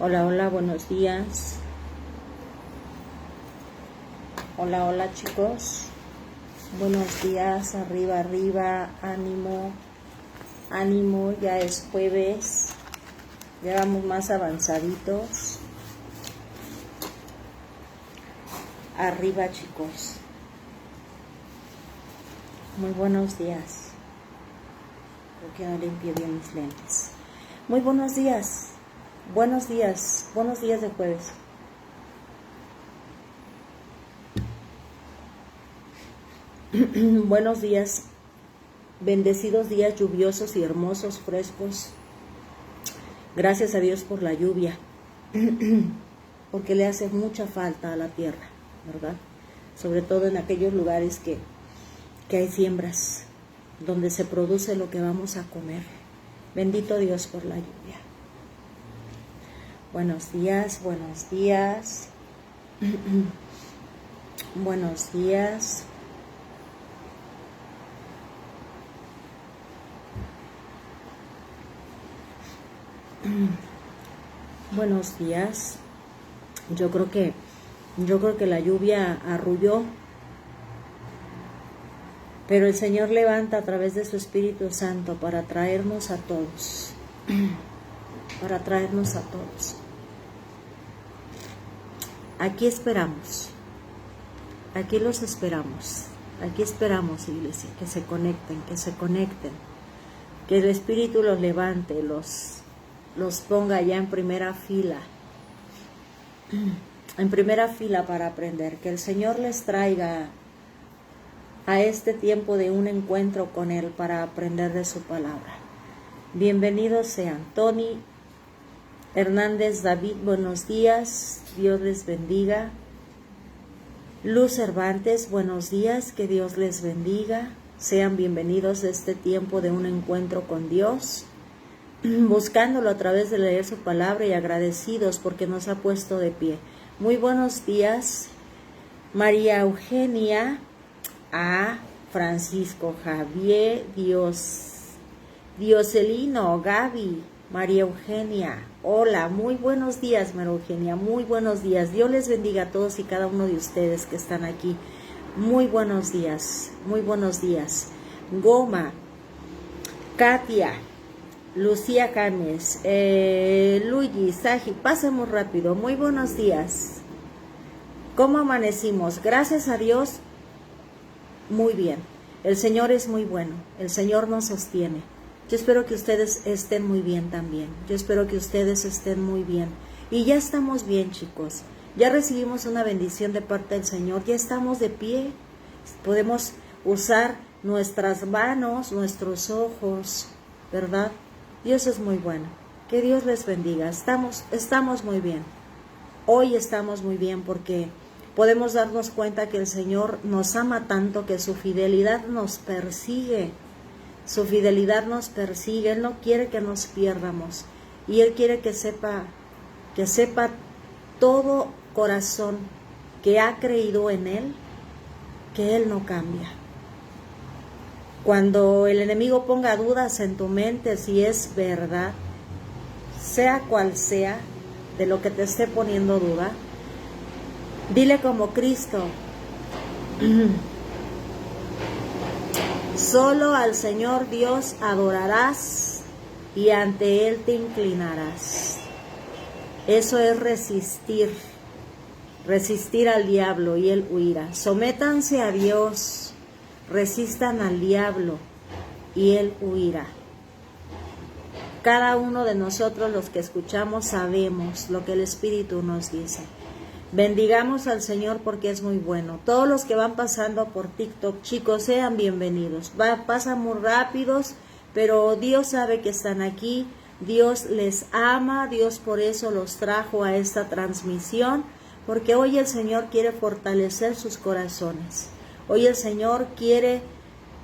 Hola, hola, buenos días. Hola, hola chicos. Buenos días, arriba, arriba, ánimo, ánimo, ya es jueves. Ya vamos más avanzaditos. Arriba chicos. Muy buenos días. Creo que no limpio bien mis lentes. Muy buenos días. Buenos días de jueves. Buenos días, bendecidos días lluviosos y hermosos, frescos. Gracias a Dios por la lluvia, porque le hace mucha falta a la tierra, ¿verdad? Sobre todo en aquellos lugares que hay siembras, donde se produce lo que vamos a comer. Bendito Dios por la lluvia. Buenos días, buenos días. Buenos días. Buenos días. Yo creo que la lluvia arrulló, pero el Señor levanta a través de su Espíritu Santo para traernos a todos. Para traernos a todos. Aquí esperamos. Aquí los esperamos. Aquí esperamos, iglesia, que se conecten, que el Espíritu los levante, los ponga ya en primera fila para aprender, que el Señor les traiga a este tiempo de un encuentro con Él para aprender de su palabra. Bienvenidos sean. Tony Hernández, David, buenos días, Dios les bendiga. Luz Cervantes, buenos días, que Dios les bendiga. Sean bienvenidos a este tiempo de un encuentro con Dios, buscándolo a través de leer su palabra y agradecidos porque nos ha puesto de pie. Muy buenos días, María Eugenia, a Francisco Javier, Dioselino, Gaby, María Eugenia. Hola, muy buenos días, María Eugenia, muy buenos días. Dios les bendiga a todos y cada uno de ustedes que están aquí. Muy buenos días, muy buenos días. Goma, Katia, Lucía James, Luigi, Saji, pasemos rápido. Muy buenos días. ¿Cómo amanecimos? Gracias a Dios, muy bien. El Señor es muy bueno, el Señor nos sostiene. Yo espero que ustedes estén muy bien también. Yo espero que ustedes estén muy bien. Y ya estamos bien, chicos. Ya recibimos una bendición de parte del Señor. Ya estamos de pie. Podemos usar nuestras manos, nuestros ojos, ¿verdad? Dios es muy bueno. Que Dios les bendiga. Estamos muy bien. Hoy estamos muy bien porque podemos darnos cuenta que el Señor nos ama tanto que su fidelidad nos persigue. Su fidelidad nos persigue. Él no quiere que nos pierdamos. Y Él quiere que sepa todo corazón que ha creído en Él, que Él no cambia. Cuando el enemigo ponga dudas en tu mente si es verdad, sea cual sea, de lo que te esté poniendo duda, dile como Cristo: solo al Señor Dios adorarás y ante Él te inclinarás. Eso es resistir al diablo y Él huirá. Sométanse a Dios, resistan al diablo y Él huirá. Cada uno de nosotros, los que escuchamos, sabemos lo que el Espíritu nos dice. Bendigamos al Señor porque es muy bueno. Todos los que van pasando por TikTok, chicos, sean bienvenidos. Pasan muy rápidos, pero Dios sabe que están aquí. Dios les ama, Dios por eso los trajo a esta transmisión, porque hoy el Señor quiere fortalecer sus corazones. Hoy el Señor quiere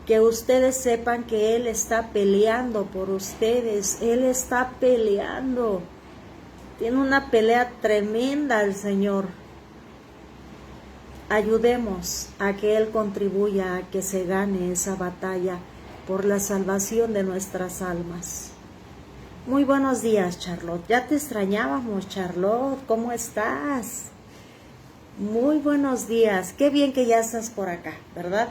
que ustedes sepan que Él está peleando por ustedes. Él está peleando. Tiene una pelea tremenda el Señor. Ayudemos a que Él contribuya a que se gane esa batalla por la salvación de nuestras almas. Muy buenos días, Charlotte. Ya te extrañábamos, Charlotte. ¿Cómo estás? Muy buenos días. Qué bien que ya estás por acá, ¿verdad?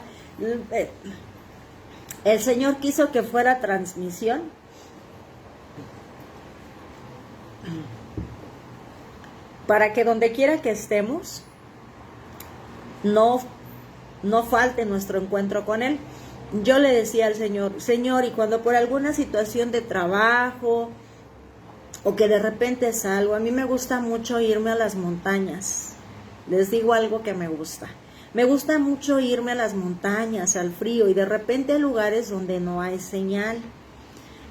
El Señor quiso que fuera transmisión para que donde quiera que estemos no falte nuestro encuentro con Él. Yo le decía al Señor, Señor, y cuando por alguna situación de trabajo o que de repente salgo, a mí me gusta mucho irme a las montañas. Les digo algo que me gusta. Me gusta mucho irme a las montañas, al frío, y de repente hay lugares donde no hay señal.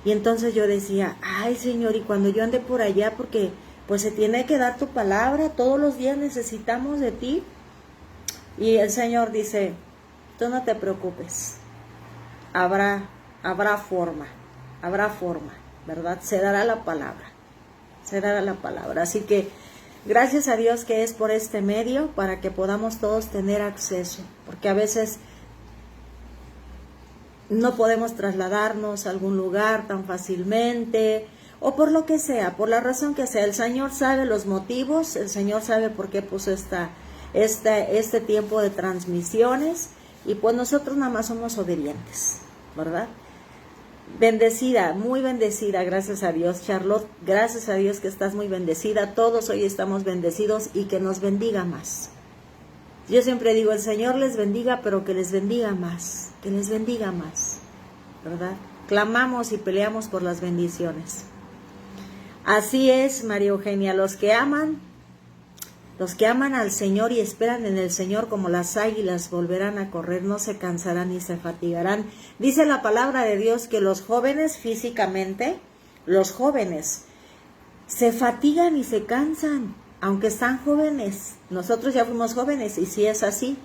Y entonces yo decía, ay, Señor, y cuando yo ande por allá, porque pues se tiene que dar tu palabra, todos los días necesitamos de ti. Y el Señor dice, tú no te preocupes. Habrá forma, ¿verdad? Se dará la palabra. Así que gracias a Dios que es por este medio para que podamos todos tener acceso, porque a veces no podemos trasladarnos a algún lugar tan fácilmente, o por lo que sea, por la razón que sea. El Señor sabe los motivos, el Señor sabe por qué puso este tiempo de transmisiones, y pues nosotros nada más somos obedientes, ¿verdad? Bendecida, muy bendecida, gracias a Dios, Charlotte, gracias a Dios que estás muy bendecida, todos hoy estamos bendecidos, y que nos bendiga más. Yo siempre digo, el Señor les bendiga, pero que les bendiga más, ¿verdad? Clamamos y peleamos por las bendiciones. Así es, María Eugenia, los que aman al Señor y esperan en el Señor como las águilas volverán a correr, no se cansarán ni se fatigarán. Dice la palabra de Dios que los jóvenes físicamente, se fatigan y se cansan, aunque están jóvenes. Nosotros ya fuimos jóvenes y sí es así.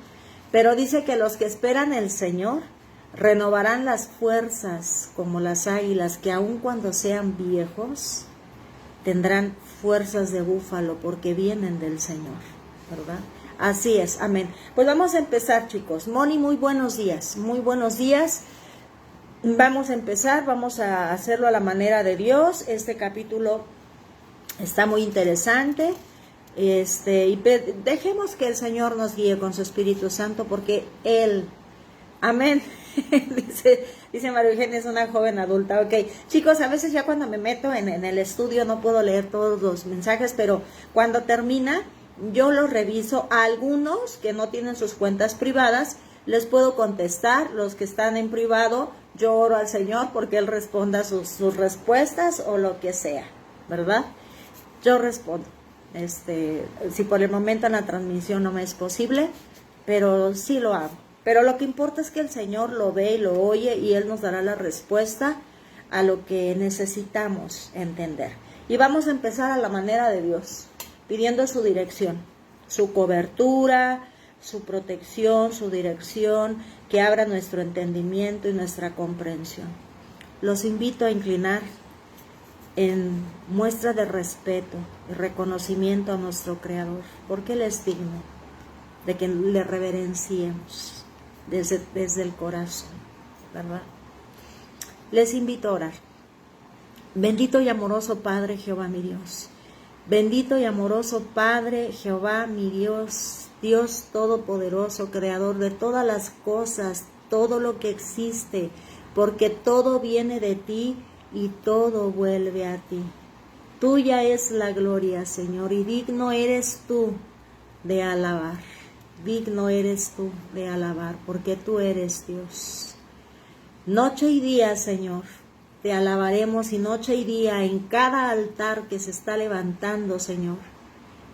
Pero dice que los que esperan el Señor renovarán las fuerzas como las águilas, que aun cuando sean viejos tendrán fuerzas de búfalo, porque vienen del Señor, ¿verdad? Así es, amén. Pues vamos a empezar, chicos. Moni, muy buenos días, Vamos a empezar, vamos a hacerlo a la manera de Dios. Este capítulo está muy interesante, y dejemos que el Señor nos guíe con su Espíritu Santo, porque Él, amén. Dice María Eugenia, es una joven adulta. Ok, chicos, a veces ya cuando me meto en el estudio no puedo leer todos los mensajes, pero cuando termina yo los reviso. A algunos que no tienen sus cuentas privadas les puedo contestar. Los que están en privado, yo oro al Señor porque Él responda sus respuestas o lo que sea, ¿verdad? Yo respondo. Si por el momento en la transmisión no me es posible, pero sí lo hago. Pero lo que importa es que el Señor lo ve y lo oye, y Él nos dará la respuesta a lo que necesitamos entender. Y vamos a empezar a la manera de Dios, pidiendo su dirección, su cobertura, su protección, su dirección, que abra nuestro entendimiento y nuestra comprensión. Los invito a inclinar en muestra de respeto y reconocimiento a nuestro Creador, porque Él es digno de que le reverenciemos desde el corazón, ¿verdad? Les invito a orar. Bendito y amoroso Padre Jehová mi Dios, bendito y amoroso Padre Jehová mi Dios, Dios todopoderoso, creador de todas las cosas, todo lo que existe, porque todo viene de ti y todo vuelve a ti. Tuya es la gloria, Señor, y digno eres tú de alabar. Digno eres tú de alabar, porque tú eres Dios. Noche y día, Señor, te alabaremos, y noche y día en cada altar que se está levantando, Señor,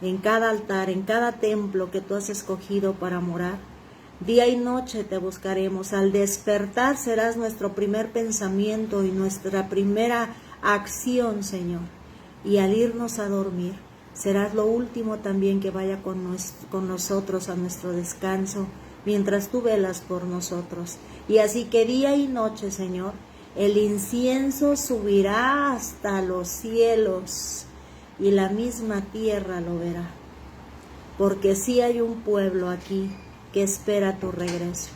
en cada altar, en cada templo que tú has escogido para morar. Día y noche te buscaremos. Al despertar serás nuestro primer pensamiento y nuestra primera acción, Señor. Y al irnos a dormir, serás lo último también que vaya con nosotros a nuestro descanso, mientras tú velas por nosotros. Y así que día y noche, Señor, el incienso subirá hasta los cielos, y la misma tierra lo verá. Porque sí hay un pueblo aquí que espera tu regreso.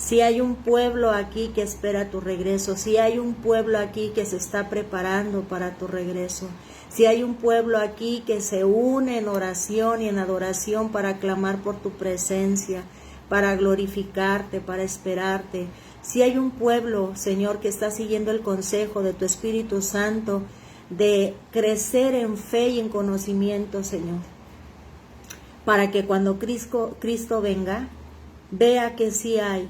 Si hay un pueblo aquí que espera tu regreso, si hay un pueblo aquí que se está preparando para tu regreso, si hay un pueblo aquí que se une en oración y en adoración para clamar por tu presencia, para glorificarte, para esperarte, si hay un pueblo, Señor, que está siguiendo el consejo de tu Espíritu Santo de crecer en fe y en conocimiento, Señor, para que cuando Cristo venga, vea que sí hay,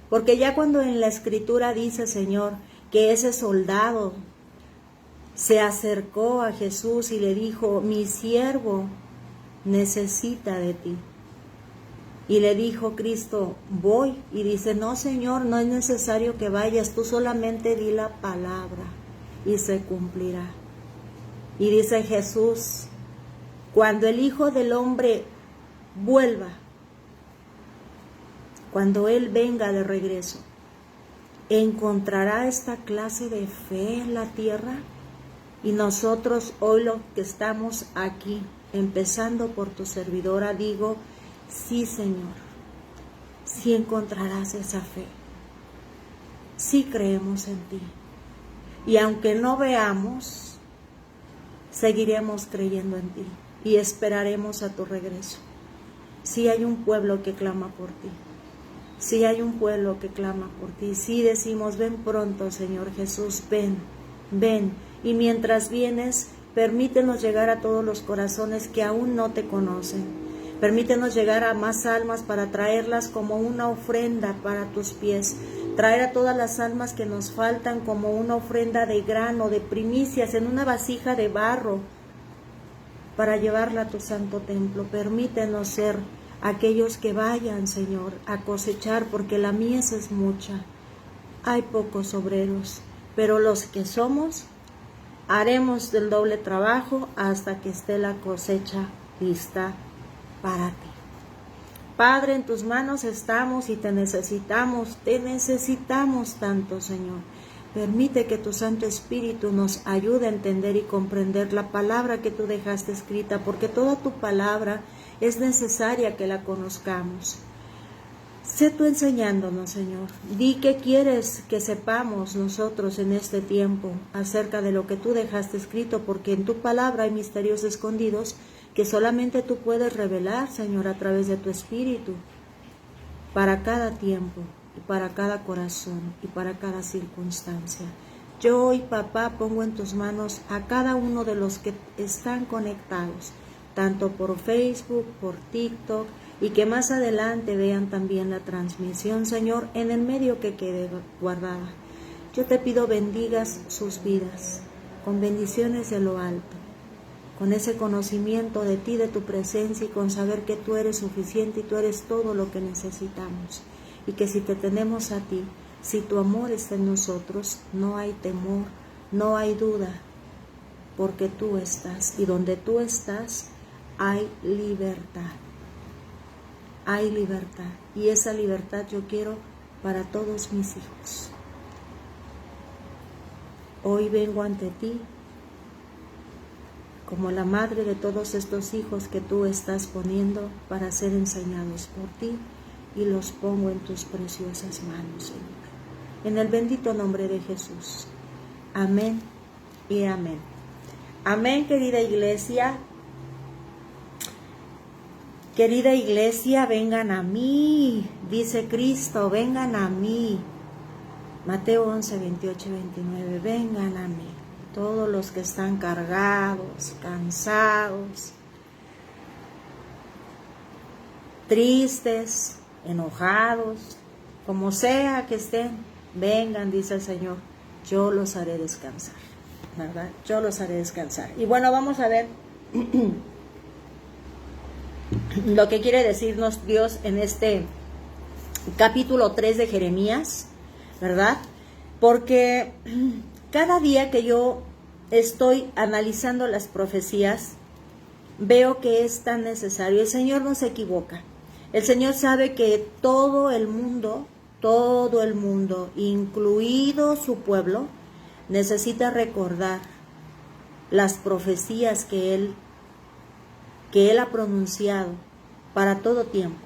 porque ya cuando en la Escritura dice, Señor, que ese soldado se acercó a Jesús y le dijo, mi siervo necesita de ti. Y le dijo Cristo, voy. Y dice, no, Señor, no es necesario que vayas, tú solamente di la palabra y se cumplirá. Y dice Jesús, cuando el Hijo del Hombre vuelva, cuando Él venga de regreso, ¿encontrará esta clase de fe en la tierra? Y nosotros hoy los que estamos aquí, empezando por tu servidora, digo, sí, Señor, sí encontrarás esa fe. Sí creemos en ti. Y aunque no veamos, seguiremos creyendo en ti y esperaremos a tu regreso. Sí hay un pueblo que clama por ti. Sí hay un pueblo que clama por ti. Sí decimos, ven pronto, Señor Jesús, ven, ven. Y mientras vienes, permítenos llegar a todos los corazones que aún no te conocen. Permítenos llegar a más almas para traerlas como una ofrenda para tus pies. Traer a todas las almas que nos faltan como una ofrenda de grano, de primicias, en una vasija de barro, para llevarla a tu santo templo. Permítenos ser aquellos que vayan, Señor, a cosechar, porque la mies es mucha. Hay pocos obreros, pero los que somos, haremos del doble trabajo hasta que esté la cosecha lista para ti. Padre, en tus manos estamos y te necesitamos tanto, Señor. Permite que tu Santo Espíritu nos ayude a entender y comprender la palabra que tú dejaste escrita, porque toda tu palabra es necesaria que la conozcamos. Sé tú enseñándonos, Señor. Di qué quieres que sepamos nosotros en este tiempo acerca de lo que tú dejaste escrito, porque en tu palabra hay misterios escondidos que solamente tú puedes revelar, Señor, a través de tu Espíritu, para cada tiempo y para cada corazón y para cada circunstancia. Yo hoy, papá, pongo en tus manos a cada uno de los que están conectados, tanto por Facebook, por TikTok, y que más adelante vean también la transmisión, Señor, en el medio que quede guardada. Yo te pido bendigas sus vidas, con bendiciones de lo alto, con ese conocimiento de ti, de tu presencia, y con saber que tú eres suficiente y tú eres todo lo que necesitamos. Y que si te tenemos a ti, si tu amor está en nosotros, no hay temor, no hay duda, porque tú estás, y donde tú estás hay libertad. Hay libertad, y esa libertad yo quiero para todos mis hijos. Hoy vengo ante ti como la madre de todos estos hijos que tú estás poniendo para ser enseñados por ti, y los pongo en tus preciosas manos, Señor. En el bendito nombre de Jesús. Amén y amén. Amén, querida iglesia. Querida iglesia, vengan a mí, dice Cristo, vengan a mí. Mateo 11, 28 y 29, vengan a mí, todos los que están cargados, cansados, tristes, enojados, como sea que estén, vengan, dice el Señor, yo los haré descansar, ¿verdad? Yo los haré descansar. Y bueno, vamos a ver lo que quiere decirnos Dios en este capítulo 3 de Jeremías, ¿verdad? Porque cada día que yo estoy analizando las profecías, veo que es tan necesario. El Señor no se equivoca. El Señor sabe que todo el mundo, incluido su pueblo, necesita recordar las profecías que Él ha pronunciado para todo tiempo.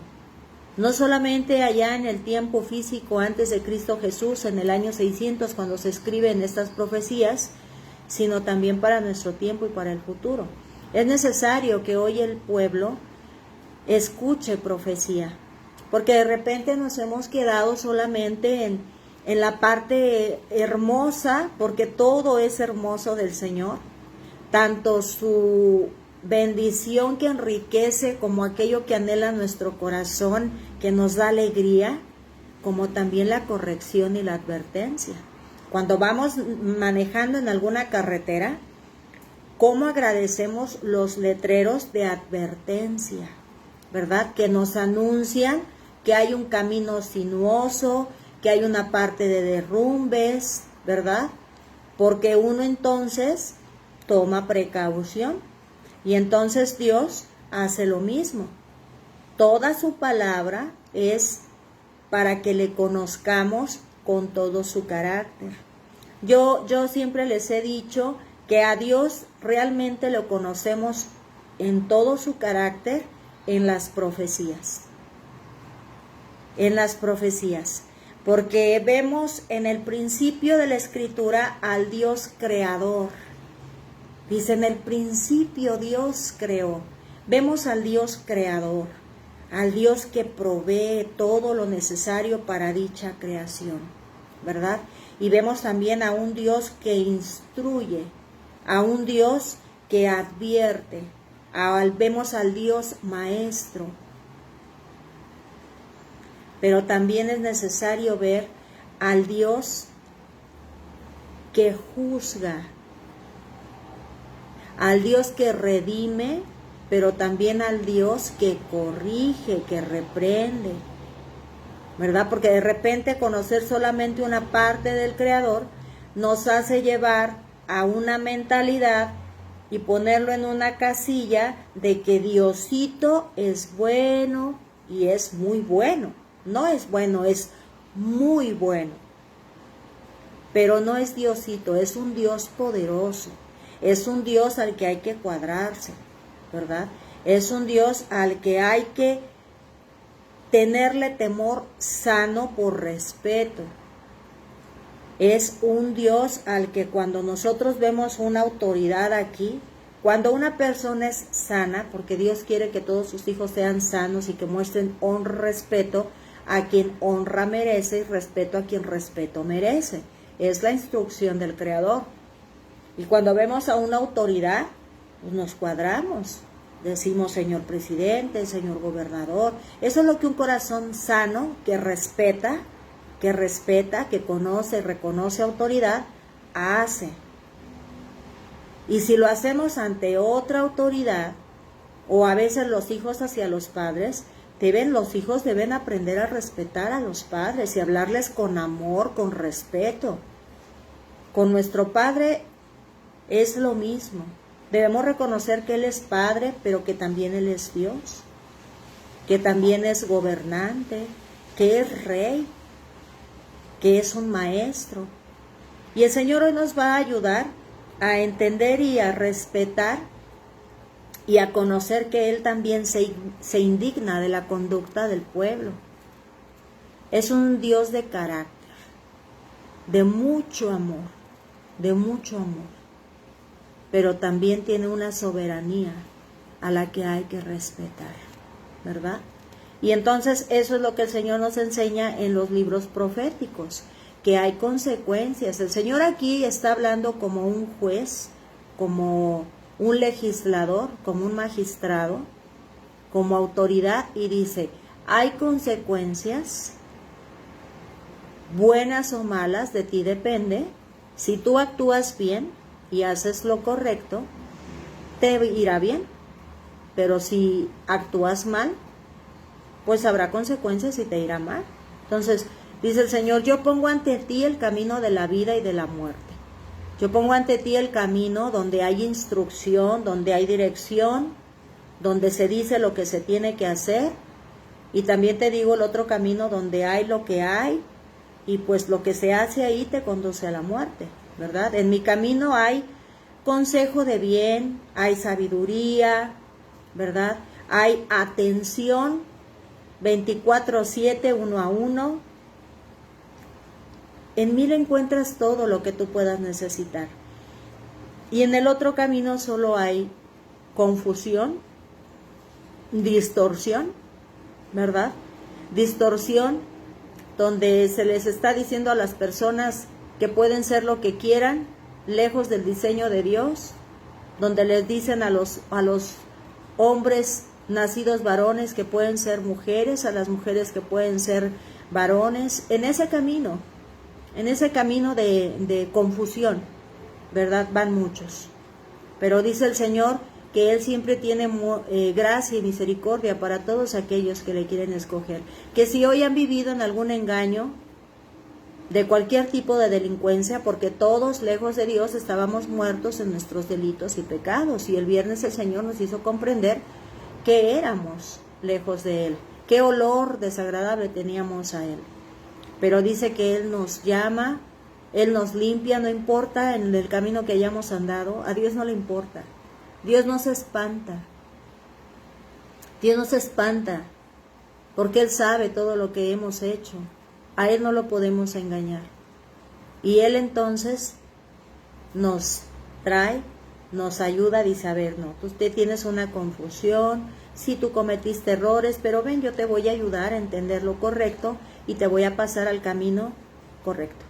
No solamente allá en el tiempo físico antes de Cristo Jesús, en el año 600, cuando se escriben estas profecías, sino también para nuestro tiempo y para el futuro. Es necesario que hoy el pueblo escuche profecía, porque de repente nos hemos quedado solamente en la parte hermosa, porque todo es hermoso del Señor, tanto su bendición que enriquece como aquello que anhela nuestro corazón, que nos da alegría, como también la corrección y la advertencia. Cuando vamos manejando en alguna carretera, ¿cómo agradecemos los letreros de advertencia? ¿Verdad? Que nos anuncian que hay un camino sinuoso, que hay una parte de derrumbes, ¿verdad? Porque uno entonces toma precaución y entonces Dios hace lo mismo. Toda su palabra es para que le conozcamos con todo su carácter. Yo siempre les he dicho que a Dios realmente lo conocemos en todo su carácter en las profecías. En las profecías. Porque vemos en el principio de la Escritura al Dios creador. Dice, en el principio Dios creó. Vemos al Dios creador, al Dios que provee todo lo necesario para dicha creación, ¿verdad? Y vemos también a un Dios que instruye, a un Dios que advierte, vemos al Dios maestro. Pero también es necesario ver al Dios que juzga, al Dios que redime, pero también al Dios que corrige, que reprende, ¿verdad? Porque de repente conocer solamente una parte del Creador nos hace llevar a una mentalidad y ponerlo en una casilla de que Diosito es bueno y es muy bueno. No es bueno, es muy bueno. Pero no es Diosito, es un Dios poderoso. Es un Dios al que hay que cuadrarse, ¿verdad? Es un Dios al que hay que tenerle temor sano por respeto. Es un Dios al que cuando nosotros vemos una autoridad aquí, cuando una persona es sana, porque Dios quiere que todos sus hijos sean sanos y que muestren honra, respeto a quien honra merece y respeto a quien respeto merece. Es la instrucción del Creador. Y cuando vemos a una autoridad, pues nos cuadramos. Decimos señor presidente, señor gobernador. Eso es lo que un corazón sano, que respeta, que conoce y reconoce autoridad, hace. Y si lo hacemos ante otra autoridad, o a veces los hijos hacia los padres, los hijos deben aprender a respetar a los padres y hablarles con amor, con respeto. Con nuestro Padre es lo mismo. Debemos reconocer que Él es Padre, pero que también Él es Dios, que también es gobernante, que es Rey, que es un Maestro. Y el Señor hoy nos va a ayudar a entender y a respetar y a conocer que Él también se indigna de la conducta del pueblo. Es un Dios de carácter, de mucho amor, pero también tiene una soberanía a la que hay que respetar, ¿verdad? Y entonces eso es lo que el Señor nos enseña en los libros proféticos, que hay consecuencias. El Señor aquí está hablando como un juez, como un legislador, como un magistrado, como autoridad, y dice, hay consecuencias, buenas o malas, de ti depende. Si tú actúas bien y haces lo correcto, te irá bien. Pero si actúas mal, pues habrá consecuencias y te irá mal. Entonces, dice el Señor, yo pongo ante ti el camino de la vida y de la muerte. Yo pongo ante ti el camino donde hay instrucción, donde hay dirección, donde se dice lo que se tiene que hacer. Y también te digo el otro camino donde hay lo que hay, y pues lo que se hace ahí te conduce a la muerte, ¿verdad? En mi camino hay consejo de bien, hay sabiduría, ¿verdad? Hay atención 24/7, 1 a 1. En mí encuentras todo lo que tú puedas necesitar. Y en el otro camino solo hay confusión, distorsión, ¿verdad? Distorsión, donde se les está diciendo a las personas que pueden ser lo que quieran, lejos del diseño de Dios, donde les dicen a los hombres nacidos varones que pueden ser mujeres, a las mujeres que pueden ser varones, en ese camino de confusión, ¿verdad? Van muchos. Pero dice el Señor que Él siempre tiene gracia y misericordia para todos aquellos que le quieren escoger. Que si hoy han vivido en algún engaño, de cualquier tipo de delincuencia, porque todos lejos de Dios estábamos muertos en nuestros delitos y pecados, y el viernes el Señor nos hizo comprender que éramos lejos de Él, qué olor desagradable teníamos a Él. Pero dice que Él nos llama, Él nos limpia, no importa en el camino que hayamos andado, a Dios no le importa. Dios no se espanta. Dios no se espanta, porque Él sabe todo lo que hemos hecho. A Él no lo podemos engañar. Y Él entonces nos trae, nos ayuda, dice, a ver, no, tú tienes una confusión, sí tú cometiste errores, pero ven, yo te voy a ayudar a entender lo correcto y te voy a pasar al camino correcto,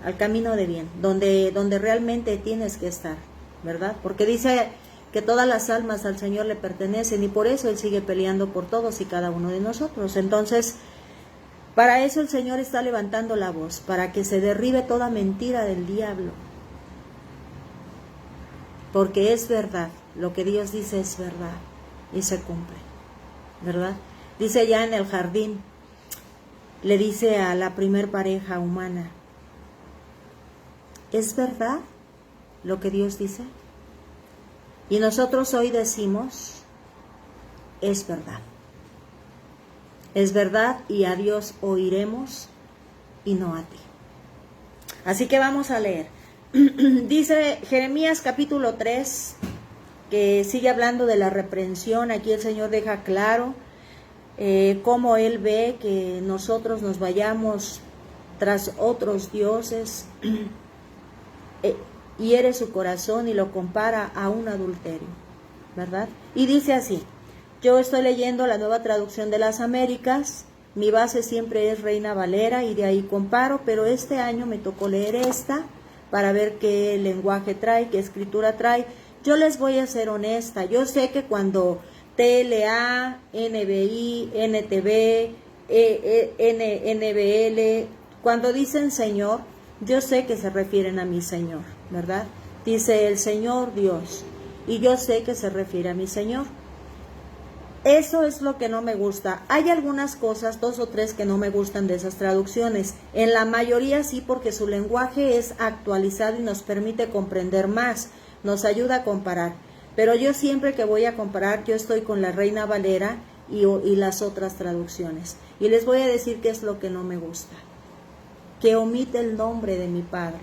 al camino de bien, donde realmente tienes que estar, ¿verdad? Porque dice que todas las almas al Señor le pertenecen y por eso Él sigue peleando por todos y cada uno de nosotros. Entonces, para eso el Señor está levantando la voz, para que se derribe toda mentira del diablo. Porque es verdad, lo que Dios dice es verdad y se cumple, ¿verdad? Dice ya en el jardín, le dice a la primer pareja humana, ¿es verdad lo que Dios dice? Y nosotros hoy decimos, es verdad. Es verdad y a Dios oiremos y no a ti. Así que vamos a leer. Dice Jeremías capítulo 3, que sigue hablando de la reprensión. Aquí el Señor deja claro cómo Él ve que nosotros nos vayamos tras otros dioses. Hiere su corazón y lo compara a un adulterio, ¿verdad? Y dice así. Yo estoy leyendo la Nueva Traducción de las Américas, mi base siempre es Reina Valera y de ahí comparo, pero este año me tocó leer esta para ver qué lenguaje trae, qué escritura trae. Yo les voy a ser honesta, yo sé que cuando TLA, NBI, NTV, NBL, cuando dicen Señor, yo sé que se refieren a mi Señor, ¿verdad? Dice el Señor Dios, y yo sé que se refiere a mi Señor. Eso es lo que no me gusta. Hay algunas cosas, 2 o 3 que no me gustan de esas traducciones. En la mayoría sí, porque su lenguaje es actualizado y nos permite comprender más, nos ayuda a comparar. Pero yo siempre que voy a comparar, yo estoy con la Reina Valera y las otras traducciones. Y les voy a decir qué es lo que no me gusta. Que omite el nombre de mi Padre.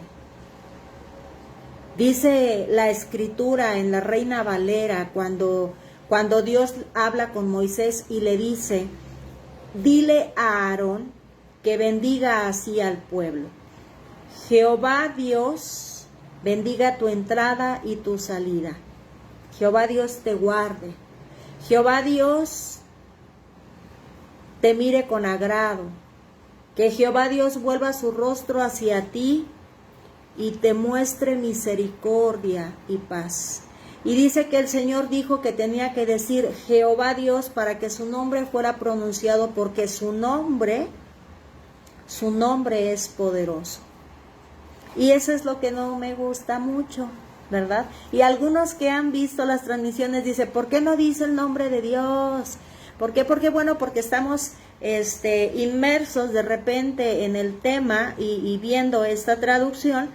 Dice la Escritura en la Reina Valera cuando Dios habla con Moisés y le dice, dile a Aarón que bendiga así al pueblo. Jehová Dios bendiga tu entrada y tu salida. Jehová Dios te guarde. Jehová Dios te mire con agrado. Que Jehová Dios vuelva su rostro hacia ti y te muestre misericordia y paz. Y dice que el Señor dijo que tenía que decir Jehová Dios para que su nombre fuera pronunciado, porque su nombre es poderoso. Y eso es lo que no me gusta mucho, ¿verdad? Y algunos que han visto las transmisiones dicen, ¿por qué no dice el nombre de Dios? ¿Por qué? Porque estamos inmersos de repente en el tema y viendo esta traducción.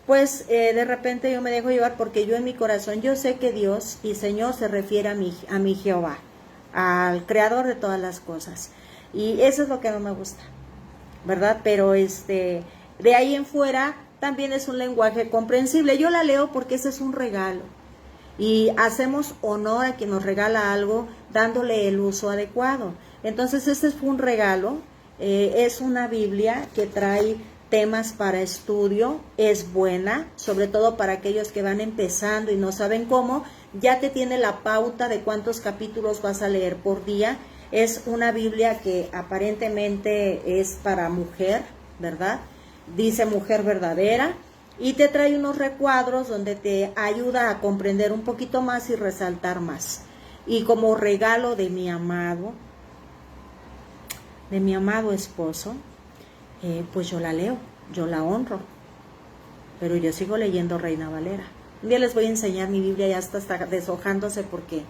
Pues de repente yo me dejo llevar porque yo en mi corazón, yo sé que Dios y Señor se refiere a mi Jehová, al creador de todas las cosas. Y eso es lo que no me gusta, ¿verdad? Pero de ahí en fuera también es un lenguaje comprensible. Yo la leo porque ese es un regalo. Y hacemos honor a quien nos regala algo dándole el uso adecuado. Entonces este fue un regalo, es una Biblia que trae temas para estudio, es buena, sobre todo para aquellos que van empezando y no saben cómo, ya te tiene la pauta de cuántos capítulos vas a leer por día. Es una Biblia que aparentemente es para mujer, ¿verdad? Dice mujer verdadera, y te trae unos recuadros donde te ayuda a comprender un poquito más y resaltar más. Y como regalo de mi amado esposo, pues yo la leo, yo la honro, pero yo sigo leyendo Reina Valera. Un día les voy a enseñar mi Biblia, ya está deshojándose porque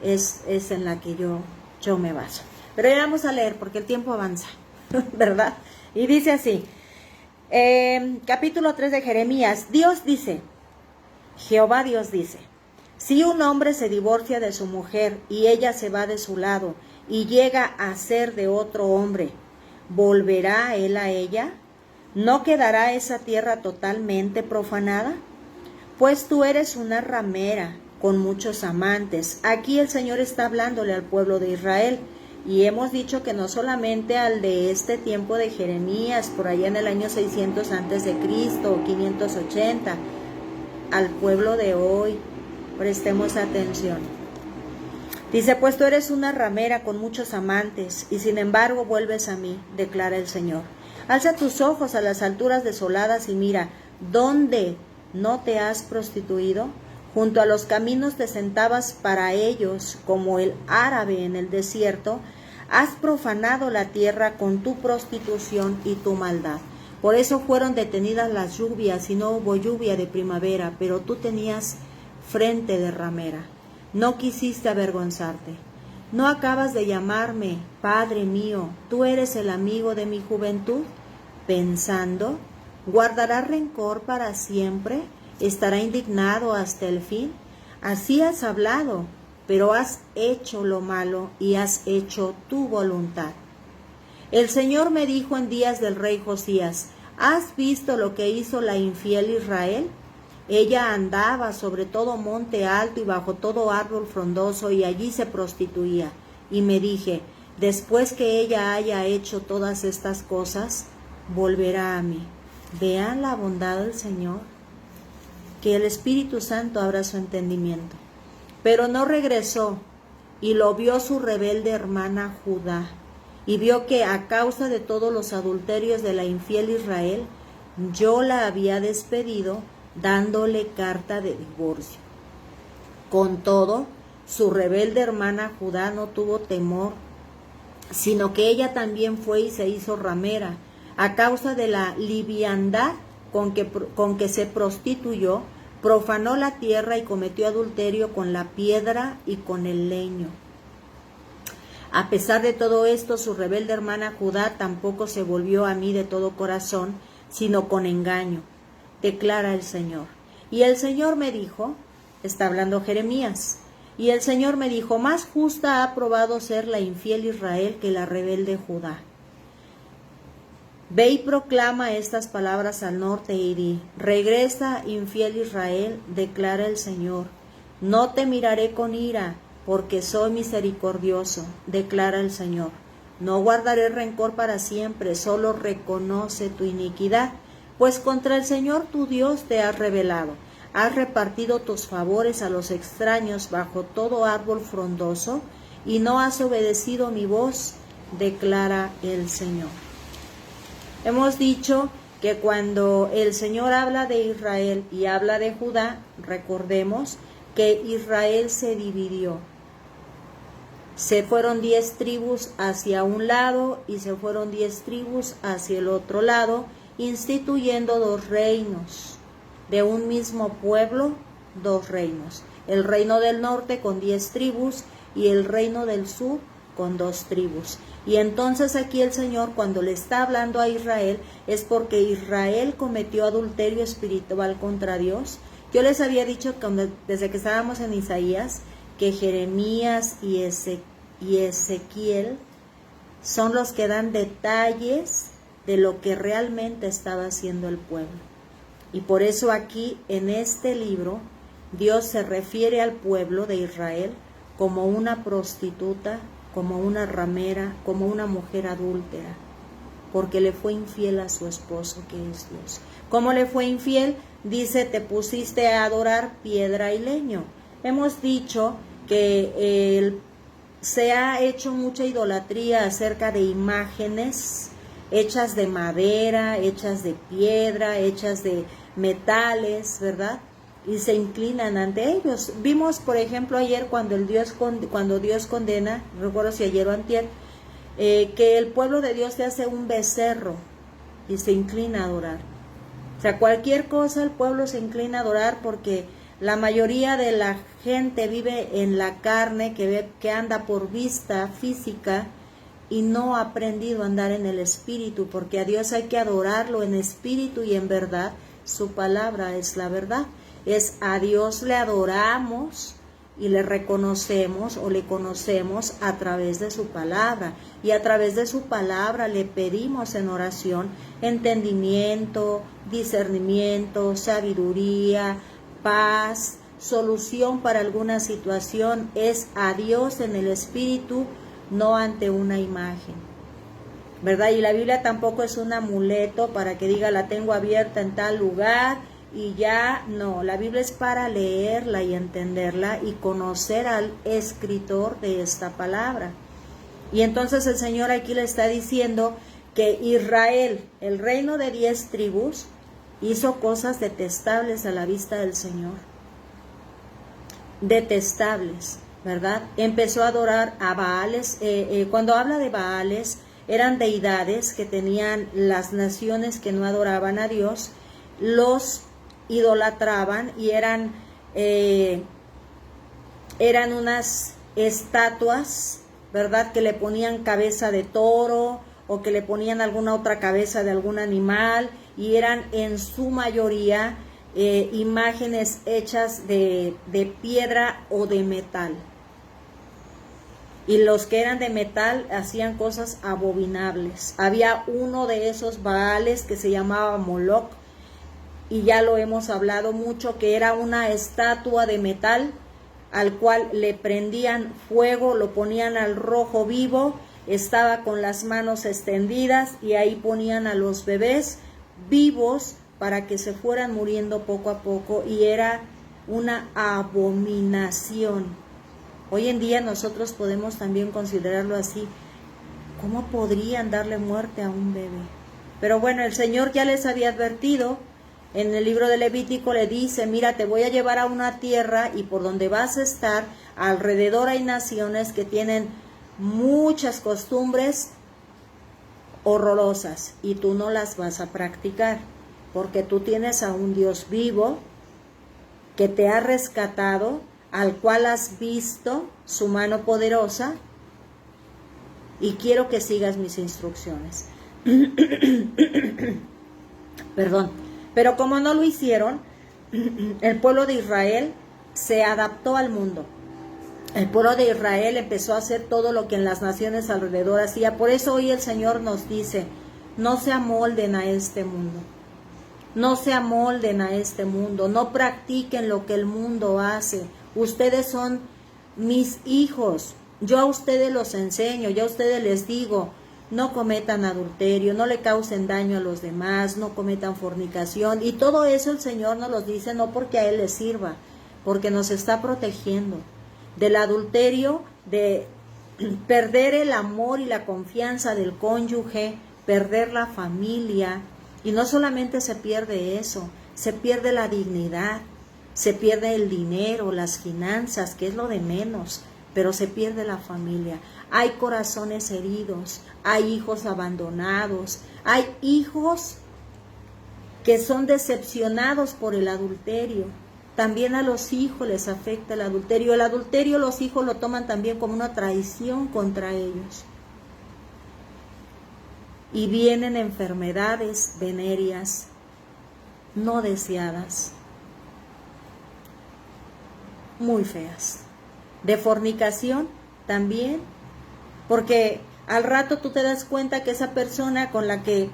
es en la que yo me baso. Pero ya vamos a leer porque el tiempo avanza, ¿verdad? Y dice así, capítulo 3 de Jeremías, Dios dice, Jehová Dios dice, si un hombre se divorcia de su mujer y ella se va de su lado y llega a ser de otro hombre, ¿volverá él a ella? ¿No quedará esa tierra totalmente profanada? Pues tú eres una ramera con muchos amantes. Aquí el Señor está hablándole al pueblo de Israel. Y hemos dicho que no solamente al de este tiempo de Jeremías, por allá en el año 600 antes de Cristo, 580, al pueblo de hoy. Prestemos atención. Dice, pues tú eres una ramera con muchos amantes, y sin embargo vuelves a mí, declara el Señor. Alza tus ojos a las alturas desoladas y mira, ¿dónde no te has prostituido? Junto a los caminos te sentabas para ellos, como el árabe en el desierto. Has profanado la tierra con tu prostitución y tu maldad. Por eso fueron detenidas las lluvias y no hubo lluvia de primavera, pero tú tenías frente de ramera. No quisiste avergonzarte. ¿No acabas de llamarme, Padre mío, tú eres el amigo de mi juventud? Pensando, ¿guardará rencor para siempre? ¿Estará indignado hasta el fin? Así has hablado, pero has hecho lo malo y has hecho tu voluntad. El Señor me dijo en días del rey Josías, ¿has visto lo que hizo la infiel Israel? Ella andaba sobre todo monte alto y bajo todo árbol frondoso y allí se prostituía. Y me dije, después que ella haya hecho todas estas cosas, volverá a mí. Vean la bondad del Señor. Que el Espíritu Santo abra su entendimiento. Pero no regresó, y lo vio su rebelde hermana Judá, y vio que a causa de todos los adulterios de la infiel Israel, yo la había despedido, dándole carta de divorcio. Con todo, su rebelde hermana Judá no tuvo temor, sino que ella también fue y se hizo ramera, a causa de la liviandad con que se prostituyó, profanó la tierra y cometió adulterio con la piedra y con el leño. A pesar de todo esto, su rebelde hermana Judá tampoco se volvió a mí de todo corazón, sino con engaño, declara el Señor. Y el Señor me dijo, está hablando Jeremías, y el Señor me dijo, más justa ha probado ser la infiel Israel que la rebelde Judá. Ve y proclama estas palabras al norte y di, regresa, infiel Israel, declara el Señor. No te miraré con ira, porque soy misericordioso, declara el Señor. No guardaré rencor para siempre, solo reconoce tu iniquidad, pues contra el Señor tu Dios te has rebelado. Has repartido tus favores a los extraños bajo todo árbol frondoso, y no has obedecido mi voz, declara el Señor. Hemos dicho que cuando el Señor habla de Israel y habla de Judá, recordemos que Israel se dividió. Se fueron 10 tribus hacia un lado y se fueron 10 tribus hacia el otro lado, instituyendo 2 reinos. De un mismo pueblo, 2 reinos. El reino del norte con 10 tribus y el reino del sur con 2 tribus. Y entonces aquí el Señor, cuando le está hablando a Israel, es porque Israel cometió adulterio espiritual contra Dios. Yo les había dicho que desde que estábamos en Isaías, que Jeremías y Ezequiel son los que dan detalles de lo que realmente estaba haciendo el pueblo. Y por eso aquí en este libro Dios se refiere al pueblo de Israel como una prostituta como una ramera, como una mujer adúltera, porque le fue infiel a su esposo, que es Dios. ¿Cómo le fue infiel? Dice, te pusiste a adorar piedra y leño. Hemos dicho que se ha hecho mucha idolatría acerca de imágenes hechas de madera, hechas de piedra, hechas de metales, ¿verdad? Y se inclinan ante ellos. Vimos, por ejemplo, ayer cuando Dios condena, recuerdo si ayer o antier, que el pueblo de Dios se hace un becerro y se inclina a adorar. O sea, cualquier cosa el pueblo se inclina a adorar, porque la mayoría de la gente vive en la carne, que anda por vista física y no ha aprendido a andar en el espíritu, porque a Dios hay que adorarlo en espíritu y en verdad. Su palabra es la verdad. Es a Dios le adoramos y le reconocemos o le conocemos a través de su palabra, y a través de su palabra le pedimos en oración entendimiento, discernimiento, sabiduría, paz, solución para alguna situación. Es a Dios en el espíritu, no ante una imagen, ¿verdad? Y la Biblia tampoco es un amuleto para que diga la tengo abierta en tal lugar y ya. No, la Biblia es para leerla y entenderla y conocer al escritor de esta palabra. Y entonces el Señor aquí le está diciendo que Israel, el reino de 10 tribus, hizo cosas detestables a la vista del Señor. Detestables, ¿verdad? Empezó a adorar a Baales. Cuando habla de Baales, eran deidades que tenían las naciones que no adoraban a Dios, los idolatraban y eran unas estatuas, ¿verdad? Que le ponían cabeza de toro o que le ponían alguna otra cabeza de algún animal, y eran en su mayoría imágenes hechas de piedra o de metal. Y los que eran de metal hacían cosas abominables. Había uno de esos Baales que se llamaba Moloch, y ya lo hemos hablado mucho, que era una estatua de metal al cual le prendían fuego, lo ponían al rojo vivo, estaba con las manos extendidas y ahí ponían a los bebés vivos para que se fueran muriendo poco a poco, y era una abominación. Hoy en día nosotros podemos también considerarlo así. ¿Cómo podrían darle muerte a un bebé? Pero bueno, el Señor ya les había advertido. En el libro de Levítico le dice, mira, te voy a llevar a una tierra y por donde vas a estar, alrededor hay naciones que tienen muchas costumbres horrorosas y tú no las vas a practicar, porque tú tienes a un Dios vivo que te ha rescatado, al cual has visto su mano poderosa, y quiero que sigas mis instrucciones. Perdón. Pero como no lo hicieron, el pueblo de Israel se adaptó al mundo. El pueblo de Israel empezó a hacer todo lo que en las naciones alrededor hacía. Por eso hoy el Señor nos dice, no se amolden a este mundo. No se amolden a este mundo. No practiquen lo que el mundo hace. Ustedes son mis hijos. Yo a ustedes los enseño, yo a ustedes les digo, no cometan adulterio, no le causen daño a los demás, no cometan fornicación. Y todo eso el Señor nos lo dice no porque a Él le sirva, porque nos está protegiendo del adulterio, de perder el amor y la confianza del cónyuge, perder la familia. Y no solamente se pierde eso, se pierde la dignidad, se pierde el dinero, las finanzas, que es lo de menos, pero se pierde la familia. Hay corazones heridos, hay hijos abandonados, hay hijos que son decepcionados por el adulterio. También a los hijos les afecta el adulterio. El adulterio los hijos lo toman también como una traición contra ellos. Y vienen enfermedades venéreas no deseadas, muy feas. De fornicación también, porque al rato tú te das cuenta que esa persona con la que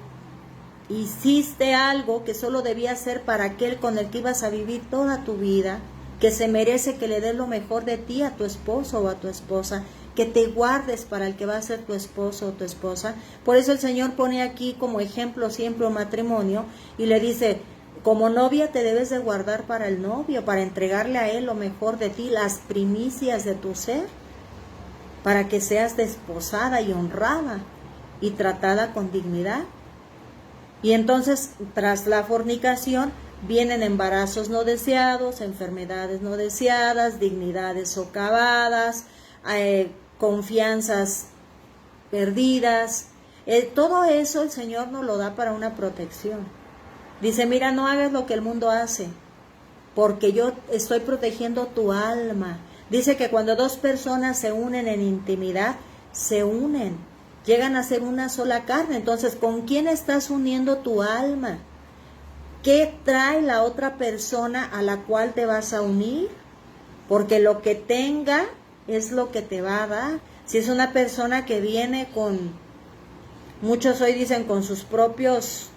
hiciste algo que solo debía ser para aquel con el que ibas a vivir toda tu vida, que se merece que le des lo mejor de ti a tu esposo o a tu esposa, que te guardes para el que va a ser tu esposo o tu esposa. Por eso el Señor pone aquí como ejemplo siempre un matrimonio y le dice, como novia te debes de guardar para el novio, para entregarle a él lo mejor de ti, las primicias de tu ser, para que seas desposada y honrada y tratada con dignidad. Y entonces, tras la fornicación, vienen embarazos no deseados, enfermedades no deseadas, dignidades socavadas, confianzas perdidas. Todo eso el Señor nos lo da para una protección. Dice, mira, no hagas lo que el mundo hace, porque yo estoy protegiendo tu alma. Dice que cuando dos personas se unen en intimidad, se unen, llegan a ser una sola carne. Entonces, ¿con quién estás uniendo tu alma? ¿Qué trae la otra persona a la cual te vas a unir? Porque lo que tenga es lo que te va a dar. Si es una persona que viene con, muchos hoy dicen, con sus propios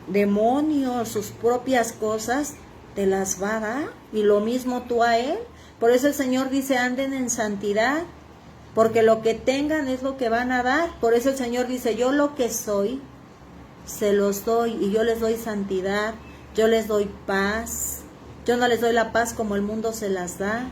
demonios, sus propias cosas, te las va a dar. Y lo mismo tú a él. Por eso el Señor dice, anden en santidad, porque lo que tengan es lo que van a dar. Por eso el Señor dice, yo lo que soy, se los doy, y yo les doy santidad, yo les doy paz. Yo no les doy la paz como el mundo se las da.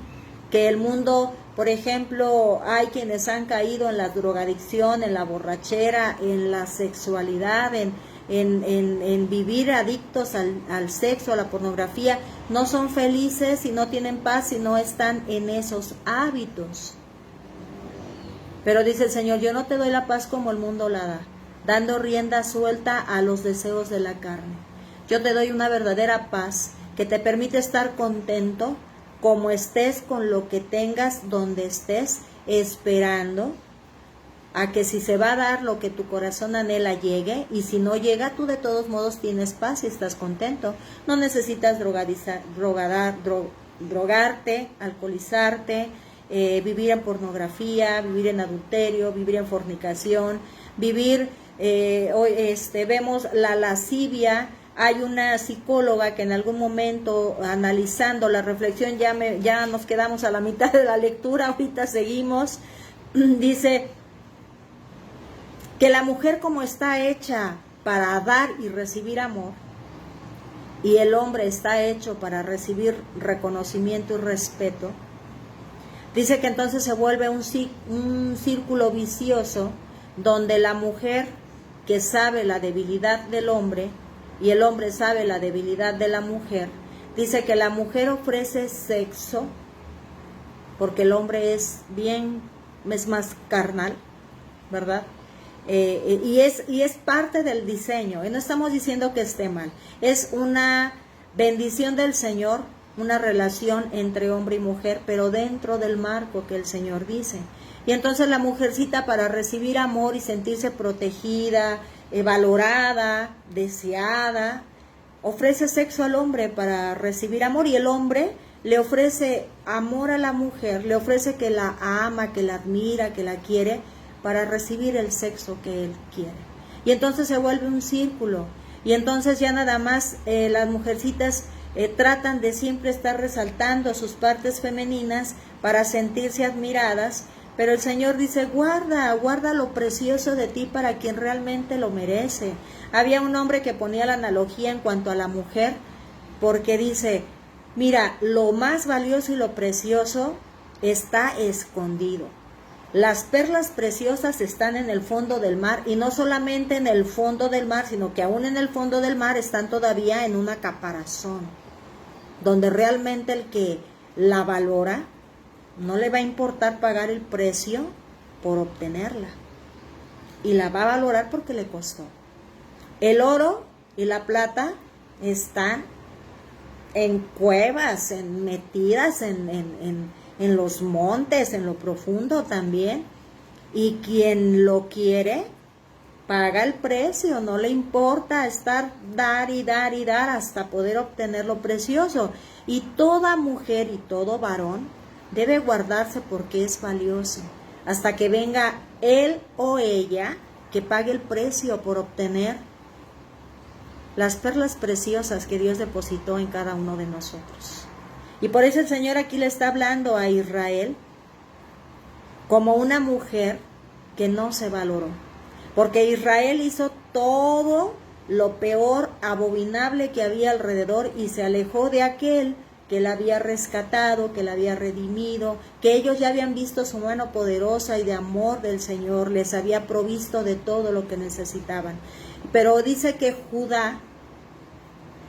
Que el mundo, por ejemplo, hay quienes han caído en la drogadicción, en la borrachera, en la sexualidad, en vivir adictos al sexo, a la pornografía. No son felices y no tienen paz si no están en esos hábitos. Pero dice el Señor, yo no te doy la paz como el mundo la da, dando rienda suelta a los deseos de la carne. Yo te doy una verdadera paz que te permite estar contento como estés, con lo que tengas, donde estés, esperando a que si se va a dar lo que tu corazón anhela llegue, y si no llega, tú de todos modos tienes paz y estás contento. No necesitas drogarte, alcoholizarte, vivir en pornografía, vivir en adulterio, vivir en fornicación, vivir, hoy vemos la lascivia. Hay una psicóloga que en algún momento, analizando la reflexión, ya nos quedamos a la mitad de la lectura, ahorita seguimos, dice que la mujer, como está hecha para dar y recibir amor, y el hombre está hecho para recibir reconocimiento y respeto, dice que entonces se vuelve un círculo vicioso, donde la mujer, que sabe la debilidad del hombre, y el hombre sabe la debilidad de la mujer, dice que la mujer ofrece sexo, porque el hombre es más carnal, ¿verdad? Y es parte del diseño, y no estamos diciendo que esté mal, es una bendición del Señor, una relación entre hombre y mujer, pero dentro del marco que el Señor dice. Y entonces la mujercita, para recibir amor y sentirse protegida, valorada, deseada, ofrece sexo al hombre para recibir amor, y el hombre le ofrece amor a la mujer, le ofrece que la ama, que la admira, que la quiere, para recibir el sexo que él quiere. Y entonces se vuelve un círculo, y entonces ya nada más las mujercitas tratan de siempre estar resaltando sus partes femeninas para sentirse admiradas. Pero el Señor dice, guarda lo precioso de ti para quien realmente lo merece. Había un hombre que ponía la analogía en cuanto a la mujer, porque dice, mira, lo más valioso y lo precioso está escondido. Las perlas preciosas están en el fondo del mar, y no solamente en el fondo del mar, sino que aún en el fondo del mar están todavía en una caparazón, donde realmente el que la valora no le va a importar pagar el precio por obtenerla, y la va a valorar porque le costó. El oro y la plata están en cuevas, metidas en los montes, en lo profundo también, y quien lo quiere paga el precio, no le importa dar y dar hasta poder obtener lo precioso. Y toda mujer y todo varón debe guardarse porque es valioso, hasta que venga él o ella que pague el precio por obtener las perlas preciosas que Dios depositó en cada uno de nosotros. Y por eso el Señor aquí le está hablando a Israel, como una mujer que no se valoró. Porque Israel hizo todo lo peor, abominable que había alrededor y se alejó de aquel que la había rescatado, que la había redimido, que ellos ya habían visto su mano poderosa y de amor del Señor, les había provisto de todo lo que necesitaban. Pero dice que Judá,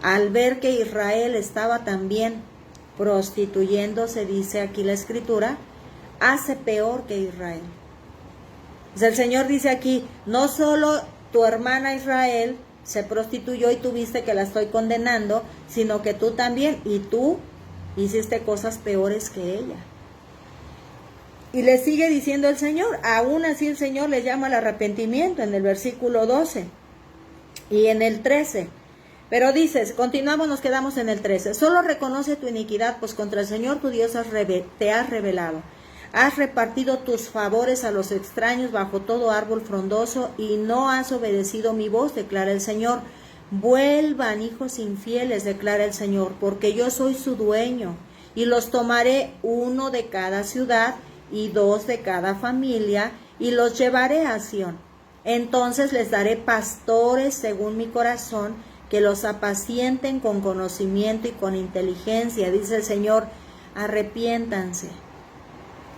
al ver que Israel estaba también prostituyéndose, dice aquí la Escritura, hace peor que Israel. Pues el Señor dice aquí, no solo tu hermana Israel se prostituyó y tú viste que la estoy condenando, sino que tú también, y tú hiciste cosas peores que ella. Y le sigue diciendo el Señor, aún así el Señor le llama al arrepentimiento en el versículo 12 y en el 13. Pero dices, continuamos, nos quedamos en el 13. Solo reconoce tu iniquidad, pues contra el Señor tu Dios te has rebelado. Has repartido tus favores a los extraños bajo todo árbol frondoso y no has obedecido mi voz, declara el Señor. Vuelvan, hijos infieles, declara el Señor, porque yo soy su dueño y los tomaré 1 de cada ciudad y 2 de cada familia y los llevaré a Sión. Entonces les daré pastores según mi corazón, que los apacienten con conocimiento y con inteligencia, dice el Señor.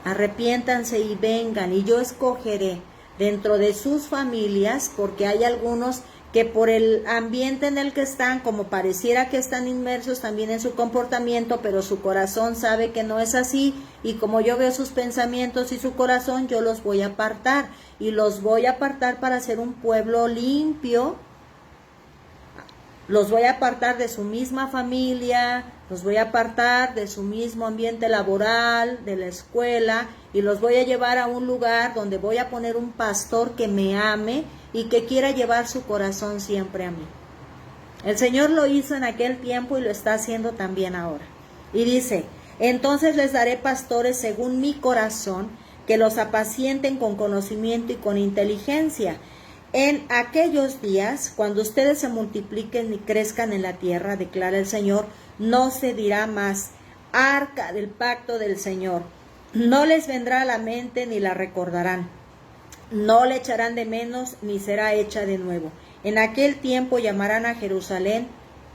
Arrepiéntanse y vengan, y yo escogeré dentro de sus familias, porque hay algunos que por el ambiente en el que están, como pareciera que están inmersos también en su comportamiento, pero su corazón sabe que no es así, y como yo veo sus pensamientos y su corazón, yo los voy a apartar, y los voy a apartar para ser un pueblo limpio. Los voy a apartar de su misma familia, los voy a apartar de su mismo ambiente laboral, de la escuela, y los voy a llevar a un lugar donde voy a poner un pastor que me ame y que quiera llevar su corazón siempre a mí. El Señor lo hizo en aquel tiempo y lo está haciendo también ahora. Y dice, entonces les daré pastores según mi corazón, que los apacienten con conocimiento y con inteligencia. En aquellos días, cuando ustedes se multipliquen y crezcan en la tierra, declara el Señor, no se dirá más, arca del pacto del Señor. No les vendrá a la mente ni la recordarán. No le echarán de menos ni será hecha de nuevo. En aquel tiempo llamarán a Jerusalén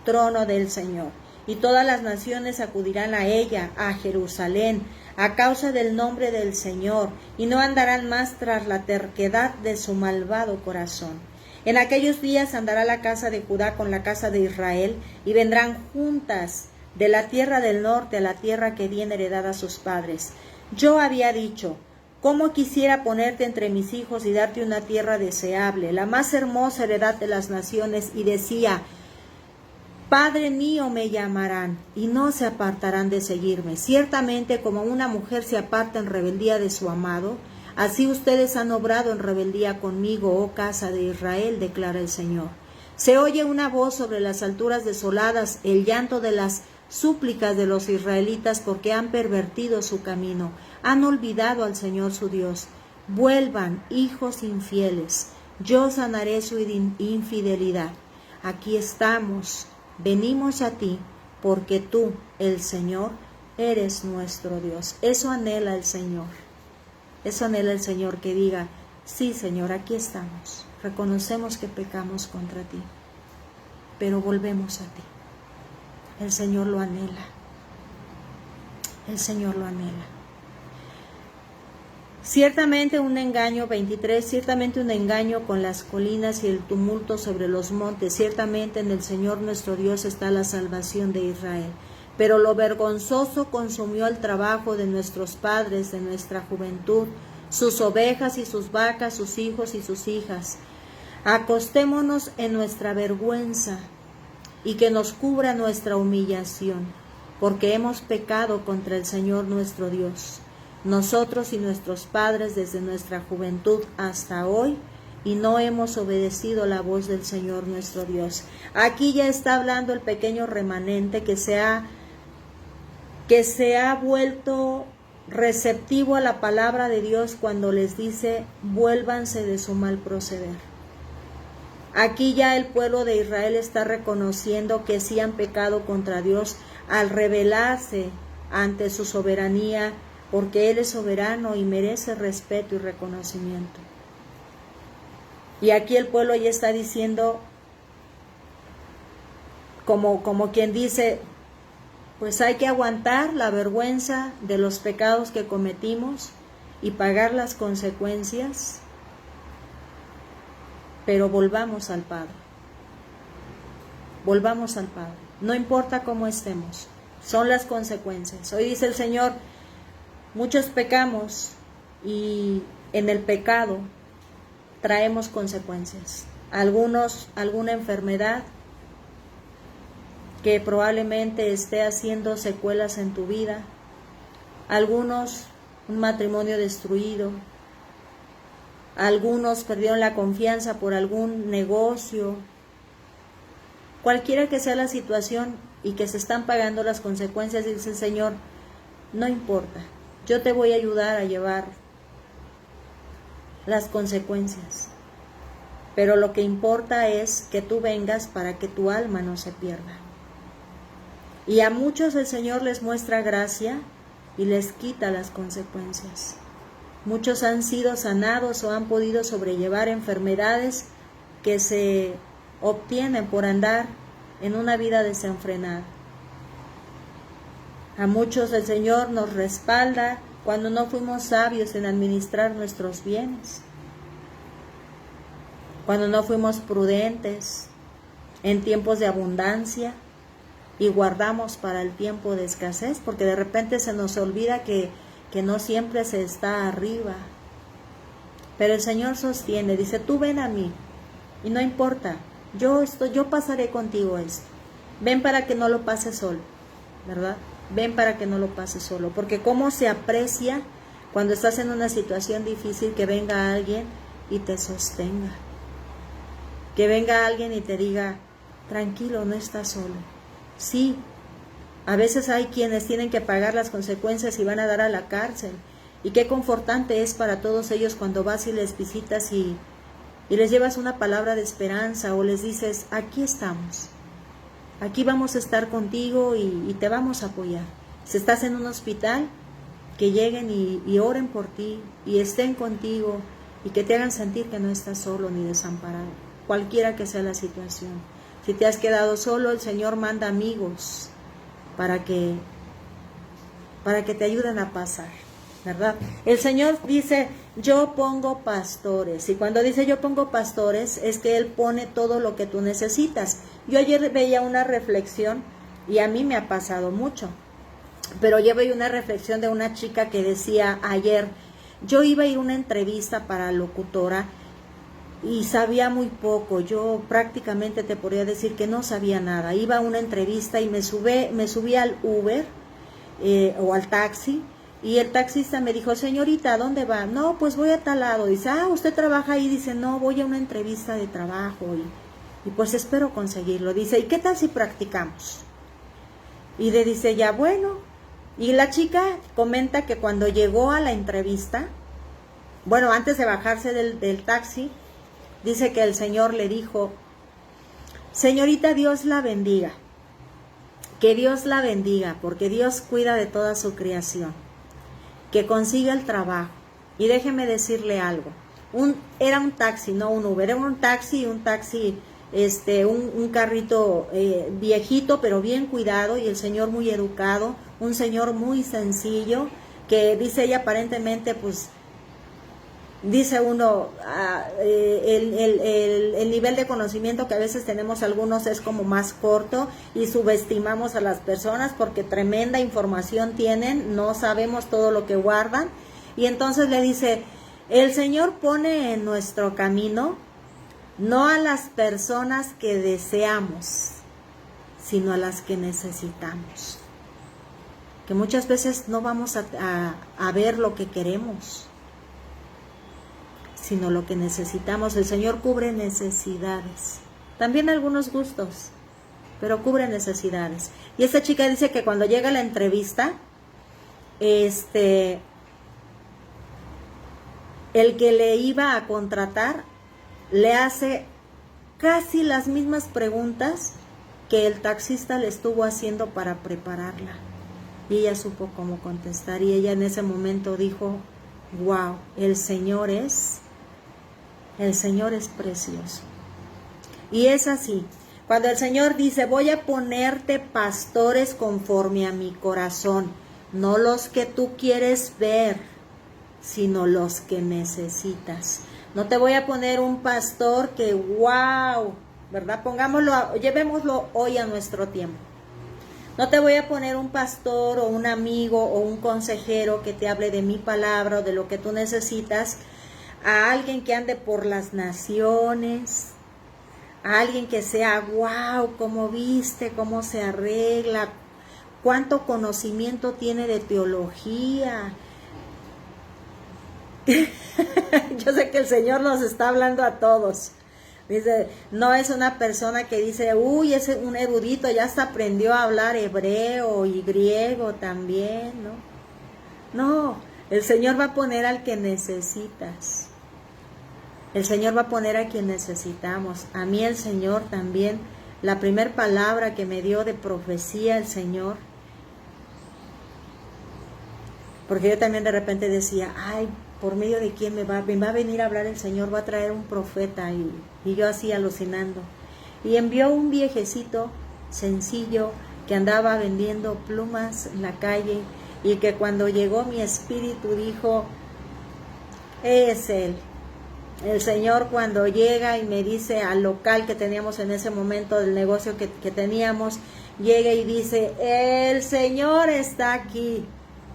trono del Señor. Y todas las naciones acudirán a ella, a Jerusalén, a causa del nombre del Señor, y no andarán más tras la terquedad de su malvado corazón. En aquellos días andará la casa de Judá con la casa de Israel, y vendrán juntas de la tierra del norte a la tierra que di en heredad a sus padres. Yo había dicho, cómo quisiera ponerte entre mis hijos y darte una tierra deseable, la más hermosa heredad de las naciones, y decía, Padre mío me llamarán, y no se apartarán de seguirme. Ciertamente como una mujer se aparta en rebeldía de su amado, así ustedes han obrado en rebeldía conmigo, oh casa de Israel, declara el Señor. Se oye una voz sobre las alturas desoladas, el llanto de las súplicas de los israelitas, porque han pervertido su camino, han olvidado al Señor su Dios. Vuelvan, hijos infieles, yo sanaré su infidelidad. Aquí estamos. Venimos a ti, porque tú, el Señor, eres nuestro Dios. Eso anhela el Señor. Eso anhela el Señor, que diga, sí, Señor, aquí estamos. Reconocemos que pecamos contra ti, pero volvemos a ti. El Señor lo anhela. El Señor lo anhela. Ciertamente un engaño, 23, ciertamente un engaño con las colinas y el tumulto sobre los montes. Ciertamente en el Señor nuestro Dios está la salvación de Israel. Pero lo vergonzoso consumió el trabajo de nuestros padres, de nuestra juventud, sus ovejas y sus vacas, sus hijos y sus hijas. Acostémonos en nuestra vergüenza y que nos cubra nuestra humillación, porque hemos pecado contra el Señor nuestro Dios. Nosotros y nuestros padres desde nuestra juventud hasta hoy, y no hemos obedecido la voz del Señor nuestro Dios. Aquí ya está hablando el pequeño remanente que se ha vuelto receptivo a la palabra de Dios cuando les dice, vuélvanse de su mal proceder. Aquí ya el pueblo de Israel está reconociendo que sí han pecado contra Dios al rebelarse ante su soberanía, porque Él es soberano y merece respeto y reconocimiento. Y aquí el pueblo ya está diciendo, como quien dice, pues hay que aguantar la vergüenza de los pecados que cometimos y pagar las consecuencias, pero volvamos al Padre. Volvamos al Padre. No importa cómo estemos, son las consecuencias. Hoy dice el Señor, muchos pecamos y en el pecado traemos consecuencias. Algunos, alguna enfermedad que probablemente esté haciendo secuelas en tu vida. Algunos, un matrimonio destruido. Algunos perdieron la confianza por algún negocio. Cualquiera que sea la situación y que se están pagando las consecuencias, dice el Señor, no importa, yo te voy a ayudar a llevar las consecuencias. Pero lo que importa es que tú vengas para que tu alma no se pierda. Y a muchos el Señor les muestra gracia y les quita las consecuencias. Muchos han sido sanados o han podido sobrellevar enfermedades que se obtienen por andar en una vida desenfrenada. A muchos el Señor nos respalda cuando no fuimos sabios en administrar nuestros bienes, cuando no fuimos prudentes en tiempos de abundancia y guardamos para el tiempo de escasez, porque de repente se nos olvida que no siempre se está arriba. Pero el Señor sostiene, dice, tú ven a mí y no importa, yo pasaré contigo esto. Ven para que no lo pases solo, ¿verdad? Ven para que no lo pases solo, porque cómo se aprecia cuando estás en una situación difícil que venga alguien y te sostenga, que venga alguien y te diga, tranquilo, no estás solo. Sí, a veces hay quienes tienen que pagar las consecuencias y van a dar a la cárcel, y qué confortante es para todos ellos cuando vas y les visitas y les llevas una palabra de esperanza o les dices, aquí estamos. Aquí vamos a estar contigo y te vamos a apoyar. Si estás en un hospital, que lleguen y oren por ti y estén contigo y que te hagan sentir que no estás solo ni desamparado, cualquiera que sea la situación. Si te has quedado solo, el Señor manda amigos para que te ayuden a pasar, ¿verdad? El Señor dice, yo pongo pastores, y cuando dice yo pongo pastores, es que Él pone todo lo que tú necesitas. Yo ayer veía una reflexión, y a mí me ha pasado mucho, pero yo veía una reflexión de una chica que decía ayer, yo iba a ir a una entrevista para locutora, y sabía muy poco, yo prácticamente te podría decir que no sabía nada. Iba a una entrevista y me subí al Uber o al taxi, y el taxista me dijo, señorita, ¿a dónde va? No, pues voy a tal lado. Dice, ¿usted trabaja ahí? Dice, no, voy a una entrevista de trabajo y pues espero conseguirlo. Dice, ¿y qué tal si practicamos? Y le dice, ya bueno. Y la chica comenta que cuando llegó a la entrevista, bueno, antes de bajarse del taxi, dice que el Señor le dijo, señorita, Dios la bendiga, que Dios la bendiga, porque Dios cuida de toda su creación, que consiga el trabajo. Y déjeme decirle algo, era un taxi, no un Uber, era un taxi, un carrito viejito, pero bien cuidado, y el señor muy educado, un señor muy sencillo, que dice ella aparentemente, pues, dice uno, el nivel de conocimiento que a veces tenemos algunos es como más corto y subestimamos a las personas porque tremenda información tienen, no sabemos todo lo que guardan. Y entonces le dice, el Señor pone en nuestro camino no a las personas que deseamos, sino a las que necesitamos. Que muchas veces no vamos a ver lo que queremos, sino lo que necesitamos. El Señor cubre necesidades, también algunos gustos, pero cubre necesidades. Y esta chica dice que cuando llega a la entrevista, el que le iba a contratar le hace casi las mismas preguntas que el taxista le estuvo haciendo para prepararla. Y ella supo cómo contestar, y ella en ese momento dijo, wow, el Señor es precioso. Y es así, cuando el Señor dice, voy a ponerte pastores conforme a mi corazón, no los que tú quieres ver, sino los que necesitas. No te voy a poner un pastor que, wow, ¿verdad? Llevémoslo hoy a nuestro tiempo. No te voy a poner un pastor o un amigo o un consejero que te hable de mi palabra o de lo que tú necesitas, a alguien que ande por las naciones, a alguien que sea, wow, cómo viste, cómo se arregla, cuánto conocimiento tiene de teología. Yo sé que el Señor nos está hablando a todos. Dice, no es una persona que dice, uy, es un erudito, ya hasta aprendió a hablar hebreo y griego también, ¿no? No, el Señor va a poner al que necesitas. El Señor va a poner a quien necesitamos. A mí el Señor también, la primera palabra que me dio de profecía el Señor, porque yo también de repente decía, ay, ¿por medio de quién me va a venir a hablar el Señor? Va a traer un profeta, y yo así alucinando. Y envió un viejecito sencillo que andaba vendiendo plumas en la calle, y que cuando llegó mi espíritu dijo, es él. El Señor cuando llega y me dice al local que teníamos en ese momento del negocio que teníamos, llega y dice, el Señor está aquí.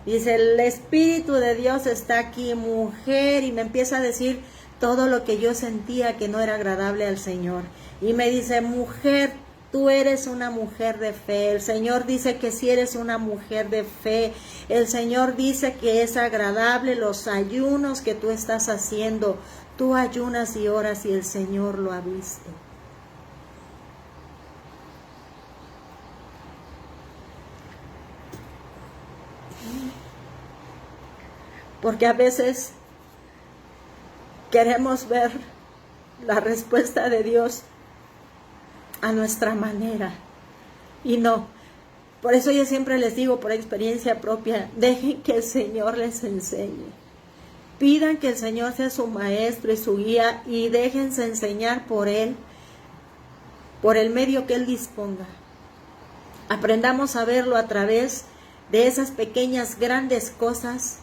Dice, el Espíritu de Dios está aquí, mujer, y me empieza a decir todo lo que yo sentía que no era agradable al Señor. Y me dice, mujer, tú eres una mujer de fe. El Señor dice que si eres una mujer de fe, el Señor dice que es agradable los ayunos que tú estás haciendo. Tú ayunas y oras y el Señor lo ha visto. Porque a veces queremos ver la respuesta de Dios a nuestra manera. Y no. Por eso yo siempre les digo, por experiencia propia, dejen que el Señor les enseñe. Pidan que el Señor sea su maestro y su guía, y déjense enseñar por Él, por el medio que Él disponga. Aprendamos a verlo a través de esas pequeñas, grandes cosas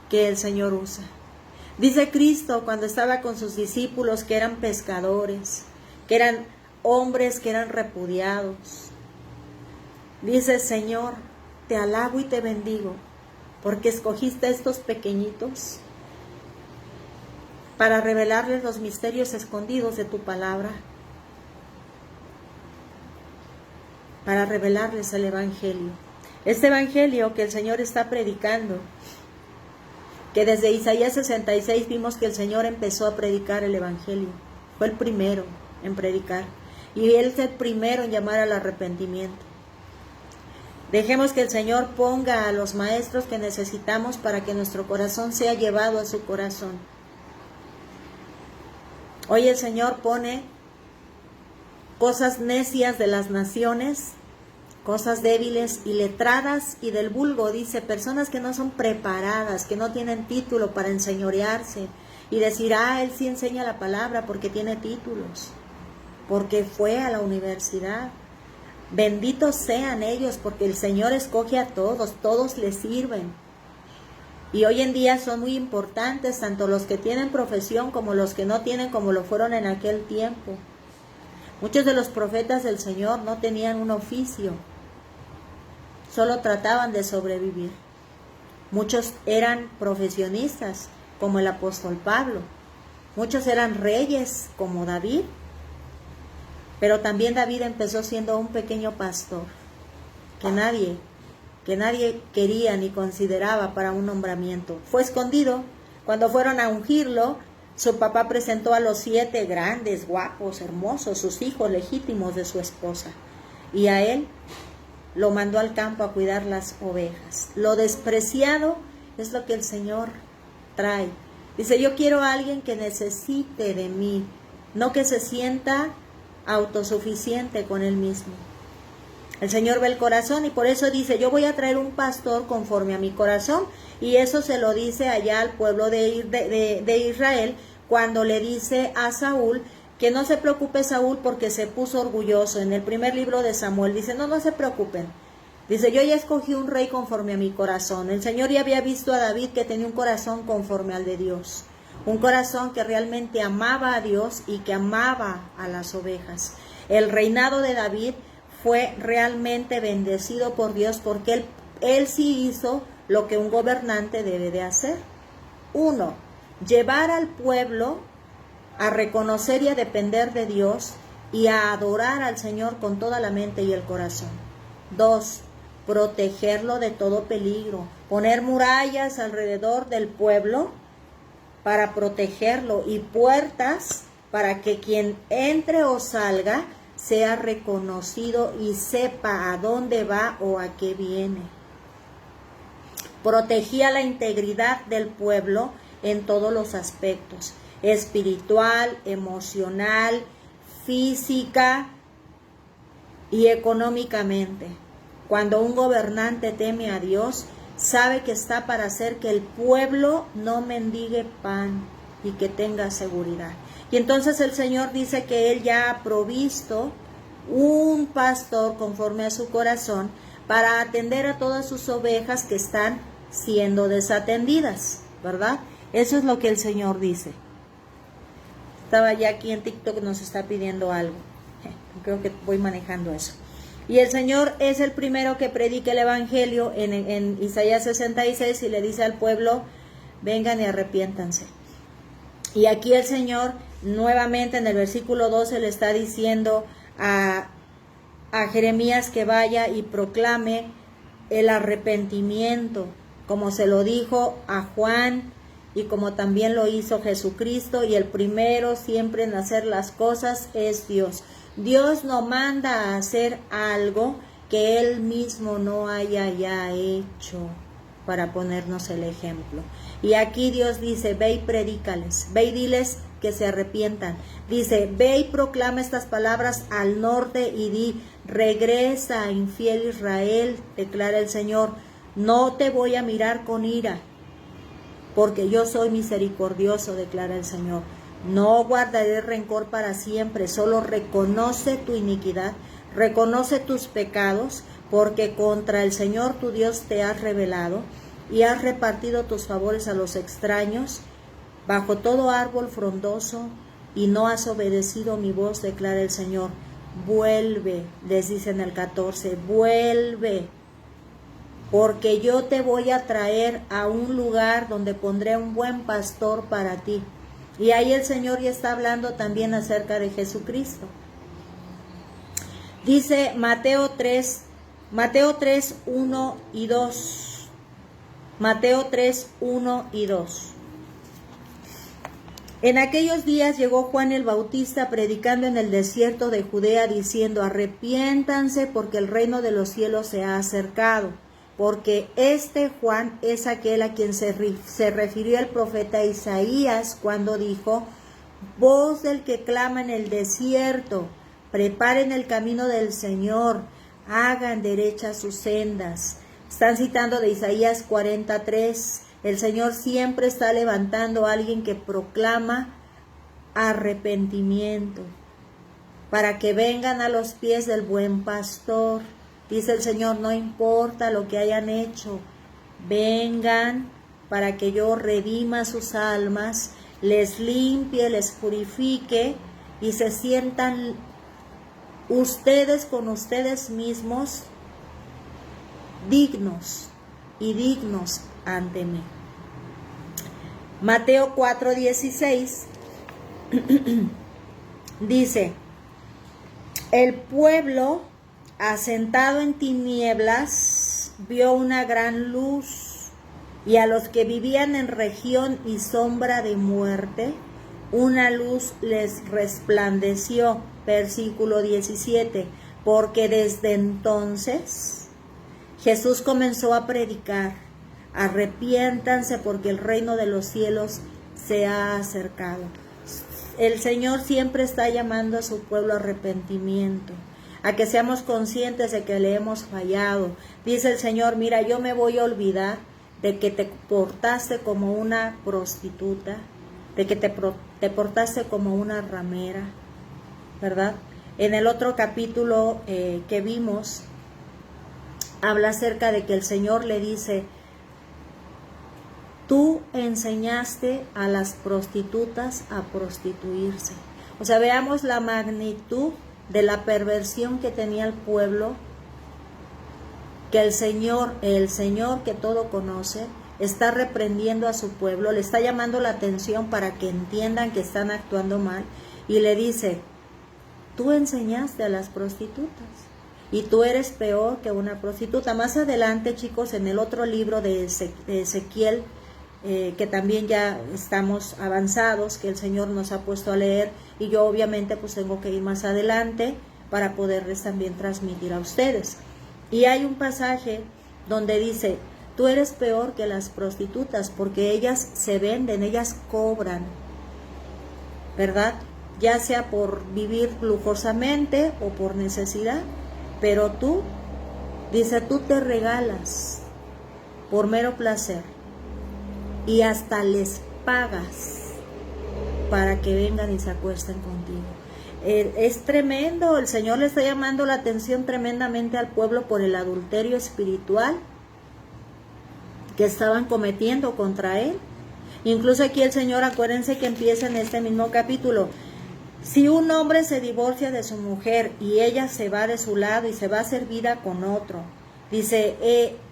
que el Señor usa. Dice Cristo cuando estaba con sus discípulos que eran pescadores, que eran hombres que eran repudiados. Dice, Señor, te alabo y te bendigo, porque escogiste a estos pequeñitos para revelarles los misterios escondidos de tu palabra, para revelarles el Evangelio. Este Evangelio que el Señor está predicando, que desde Isaías 66 vimos que el Señor empezó a predicar el Evangelio. Fue el primero en predicar. Y Él es el primero en llamar al arrepentimiento. Dejemos que el Señor ponga a los maestros que necesitamos para que nuestro corazón sea llevado a su corazón. Hoy el Señor pone cosas necias de las naciones, cosas débiles y letradas y del vulgo, dice, personas que no son preparadas, que no tienen título para enseñorearse y decir, él sí enseña la palabra porque tiene títulos, porque fue a la universidad. Benditos sean ellos, porque el Señor escoge a todos, todos le sirven. Y hoy en día son muy importantes, tanto los que tienen profesión como los que no tienen, como lo fueron en aquel tiempo. Muchos de los profetas del Señor no tenían un oficio, solo trataban de sobrevivir. Muchos eran profesionistas, como el apóstol Pablo. Muchos eran reyes, como David. Pero también David empezó siendo un pequeño pastor, que nadie quería ni consideraba para un nombramiento. Fue escondido. Cuando fueron a ungirlo, su papá presentó a los 7 grandes, guapos, hermosos, sus hijos legítimos de su esposa. Y a él lo mandó al campo a cuidar las ovejas. Lo despreciado es lo que el Señor trae. Dice, yo quiero a alguien que necesite de mí, no que se sienta autosuficiente con él mismo. El Señor ve el corazón y por eso dice, yo voy a traer un pastor conforme a mi corazón. Y eso se lo dice allá al pueblo de Israel cuando le dice a Saúl que no se preocupe Saúl porque se puso orgulloso. En el primer libro de Samuel dice, no se preocupen. Dice, yo ya escogí un rey conforme a mi corazón. El Señor ya había visto a David que tenía un corazón conforme al de Dios. Un corazón que realmente amaba a Dios y que amaba a las ovejas. El reinado de David fue realmente bendecido por Dios porque él sí hizo lo que un gobernante debe de hacer. 1. Llevar al pueblo a reconocer y a depender de Dios y a adorar al Señor con toda la mente y el corazón. 2. Protegerlo de todo peligro, poner murallas alrededor del pueblo para protegerlo y puertas para que quien entre o salga sea reconocido y sepa a dónde va o a qué viene. Protegía la integridad del pueblo en todos los aspectos, espiritual, emocional, física y económicamente. Cuando un gobernante teme a Dios, sabe que está para hacer que el pueblo no mendigue pan y que tenga seguridad. Y entonces el Señor dice que Él ya ha provisto un pastor conforme a su corazón para atender a todas sus ovejas que están siendo desatendidas, ¿verdad? Eso es lo que el Señor dice. Estaba ya aquí en TikTok, nos está pidiendo algo. Creo que voy manejando eso. Y el Señor es el primero que predica el Evangelio en Isaías 66 y le dice al pueblo, vengan y arrepiéntanse. Y aquí el Señor nuevamente en el versículo 12 le está diciendo a Jeremías que vaya y proclame el arrepentimiento, como se lo dijo a Juan y como también lo hizo Jesucristo, y el primero siempre en hacer las cosas es Dios. Dios no manda a hacer algo que Él mismo no haya ya hecho, para ponernos el ejemplo. Y aquí Dios dice, ve y predícales, ve y diles que se arrepientan. Dice, ve y proclama estas palabras al norte y di, regresa, infiel Israel, declara el Señor, no te voy a mirar con ira, porque yo soy misericordioso, declara el Señor. No guardaré rencor para siempre, solo reconoce tu iniquidad, reconoce tus pecados, porque contra el Señor tu Dios te has rebelado y has repartido tus favores a los extraños bajo todo árbol frondoso y no has obedecido mi voz, declara el Señor. Vuelve, les dice en el 14, vuelve, porque yo te voy a traer a un lugar donde pondré un buen pastor para ti. Y ahí el Señor ya está hablando también acerca de Jesucristo. Dice Mateo 3, 1 y 2. Mateo 3, 1 y 2. En aquellos días llegó Juan el Bautista predicando en el desierto de Judea diciendo, arrepiéntanse porque el reino de los cielos se ha acercado. Porque este Juan es aquel a quien se refirió el profeta Isaías cuando dijo, voz del que clama en el desierto, preparen el camino del Señor, hagan derechas sus sendas. Están citando de Isaías 43. El Señor siempre está levantando a alguien que proclama arrepentimiento, para que vengan a los pies del buen pastor. Dice el Señor, no importa lo que hayan hecho, vengan para que yo redima sus almas, les limpie, les purifique y se sientan ustedes con ustedes mismos dignos y dignos ante mí. Mateo 4:16 dice, el pueblo asentado en tinieblas vio una gran luz, y a los que vivían en región y sombra de muerte, una luz les resplandeció. Versículo 17, porque desde entonces Jesús comenzó a predicar, arrepiéntanse porque el reino de los cielos se ha acercado. El Señor siempre está llamando a su pueblo a arrepentimiento, a que seamos conscientes de que le hemos fallado. Dice el Señor, mira, yo me voy a olvidar de que te portaste como una prostituta, de que te portaste como una ramera, ¿verdad? En el otro capítulo que vimos, habla acerca de que el Señor le dice, tú enseñaste a las prostitutas a prostituirse. O sea, veamos la magnitud de la perversión que tenía el pueblo, que el Señor que todo conoce, está reprendiendo a su pueblo, le está llamando la atención para que entiendan que están actuando mal, y le dice, tú enseñaste a las prostitutas, y tú eres peor que una prostituta. Más adelante, chicos, en el otro libro de Ezequiel, que también ya estamos avanzados, que el Señor nos ha puesto a leer, y yo obviamente pues tengo que ir más adelante para poderles también transmitir a ustedes. Y hay un pasaje donde dice, tú eres peor que las prostitutas, porque ellas se venden, ellas cobran, ¿verdad? Ya sea por vivir lujosamente o por necesidad, pero tú, dice, tú te regalas por mero placer y hasta les pagas para que vengan y se acuesten contigo. Es tremendo, el Señor le está llamando la atención tremendamente al pueblo por el adulterio espiritual que estaban cometiendo contra Él. Incluso aquí el Señor, acuérdense que empieza en este mismo capítulo, si un hombre se divorcia de su mujer y ella se va de su lado y se va a hacer vida con otro, dice,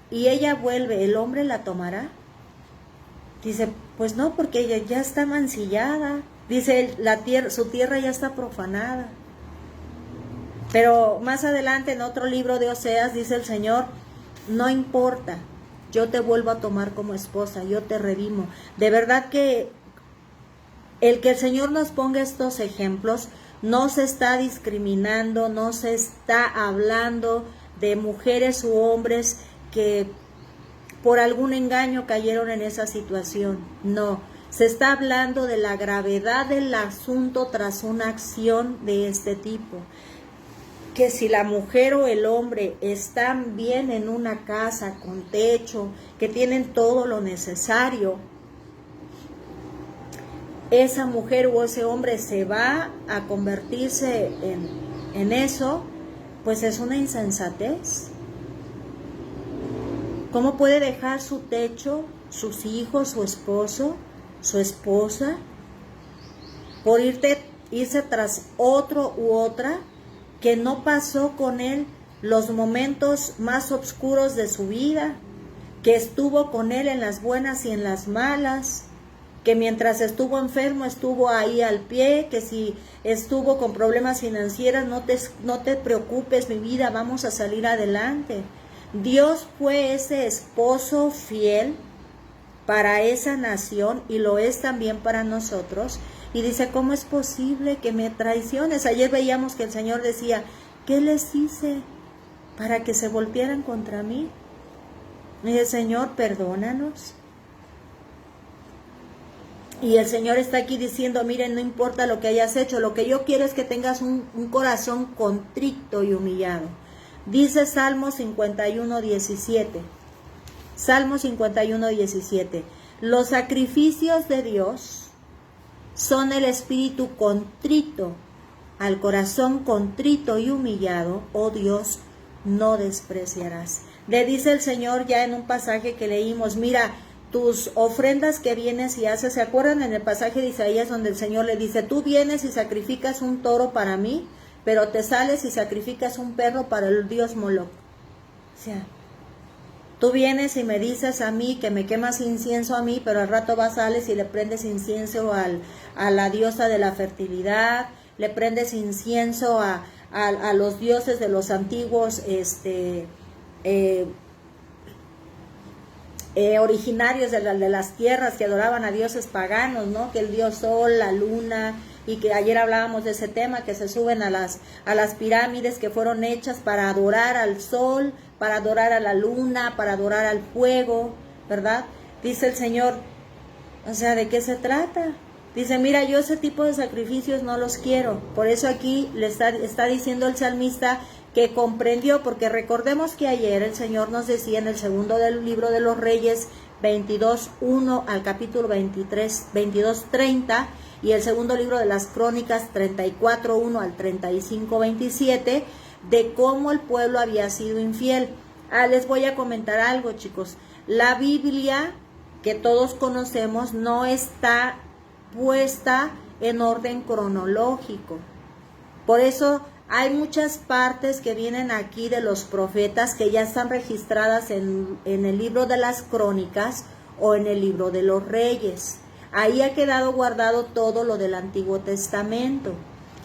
y ella vuelve, ¿el hombre la tomará? Dice, pues no, porque ella ya está mancillada. Dice, su tierra ya está profanada. Pero más adelante en otro libro de Oseas dice el Señor, no importa, yo te vuelvo a tomar como esposa, yo te redimo. De verdad que el Señor nos ponga estos ejemplos, no se está discriminando, no se está hablando de mujeres u hombres que por algún engaño cayeron en esa situación. No, se está hablando de la gravedad del asunto tras una acción de este tipo. Que si la mujer o el hombre están bien en una casa con techo, que tienen todo lo necesario, esa mujer o ese hombre se va a convertirse en eso, pues es una insensatez. ¿Cómo puede dejar su techo, sus hijos, su esposo, su esposa, por irse tras otro u otra que no pasó con él los momentos más oscuros de su vida, que estuvo con él en las buenas y en las malas, que mientras estuvo enfermo estuvo ahí al pie, que si estuvo con problemas financieros, no te preocupes, mi vida, vamos a salir adelante? Dios fue ese esposo fiel para esa nación y lo es también para nosotros. Y dice, ¿cómo es posible que me traiciones? Ayer veíamos que el Señor decía, ¿qué les hice para que se voltearan contra mí? Y dice, Señor, perdónanos. Y el Señor está aquí diciendo, miren, no importa lo que hayas hecho, lo que yo quiero es que tengas un corazón contrito y humillado. Dice Salmo 51, 17. Salmo 51, 17. Los sacrificios de Dios son el espíritu contrito. Al corazón contrito y humillado, oh Dios, no despreciarás. Le dice el Señor ya en un pasaje que leímos, mira, tus ofrendas que vienes y haces, ¿se acuerdan en el pasaje de Isaías donde el Señor le dice, tú vienes y sacrificas un toro para mí, pero te sales y sacrificas un perro para el dios Moloc? O sea, tú vienes y me dices a mí que me quemas incienso a mí, pero al rato vas, sales y le prendes incienso a la diosa de la fertilidad, le prendes incienso a los dioses de los antiguos originarios de las tierras que adoraban a dioses paganos, ¿no? Que el dios Sol, la luna, y que ayer hablábamos de ese tema, que se suben a las pirámides que fueron hechas para adorar al sol, para adorar a la luna, para adorar al fuego, ¿verdad? Dice el Señor, o sea, ¿de qué se trata? Dice, mira, yo ese tipo de sacrificios no los quiero. Por eso aquí le está diciendo el salmista que comprendió, porque recordemos que ayer el Señor nos decía en el segundo del libro de los Reyes 22:1 al capítulo 22:30, y el segundo libro de las Crónicas 34:1 al 35:27, de cómo el pueblo había sido infiel. Les voy a comentar algo, chicos. La Biblia que todos conocemos no está puesta en orden cronológico. Por eso hay muchas partes que vienen aquí de los profetas que ya están registradas en el libro de las Crónicas o en el libro de los Reyes. Ahí ha quedado guardado todo lo del Antiguo Testamento.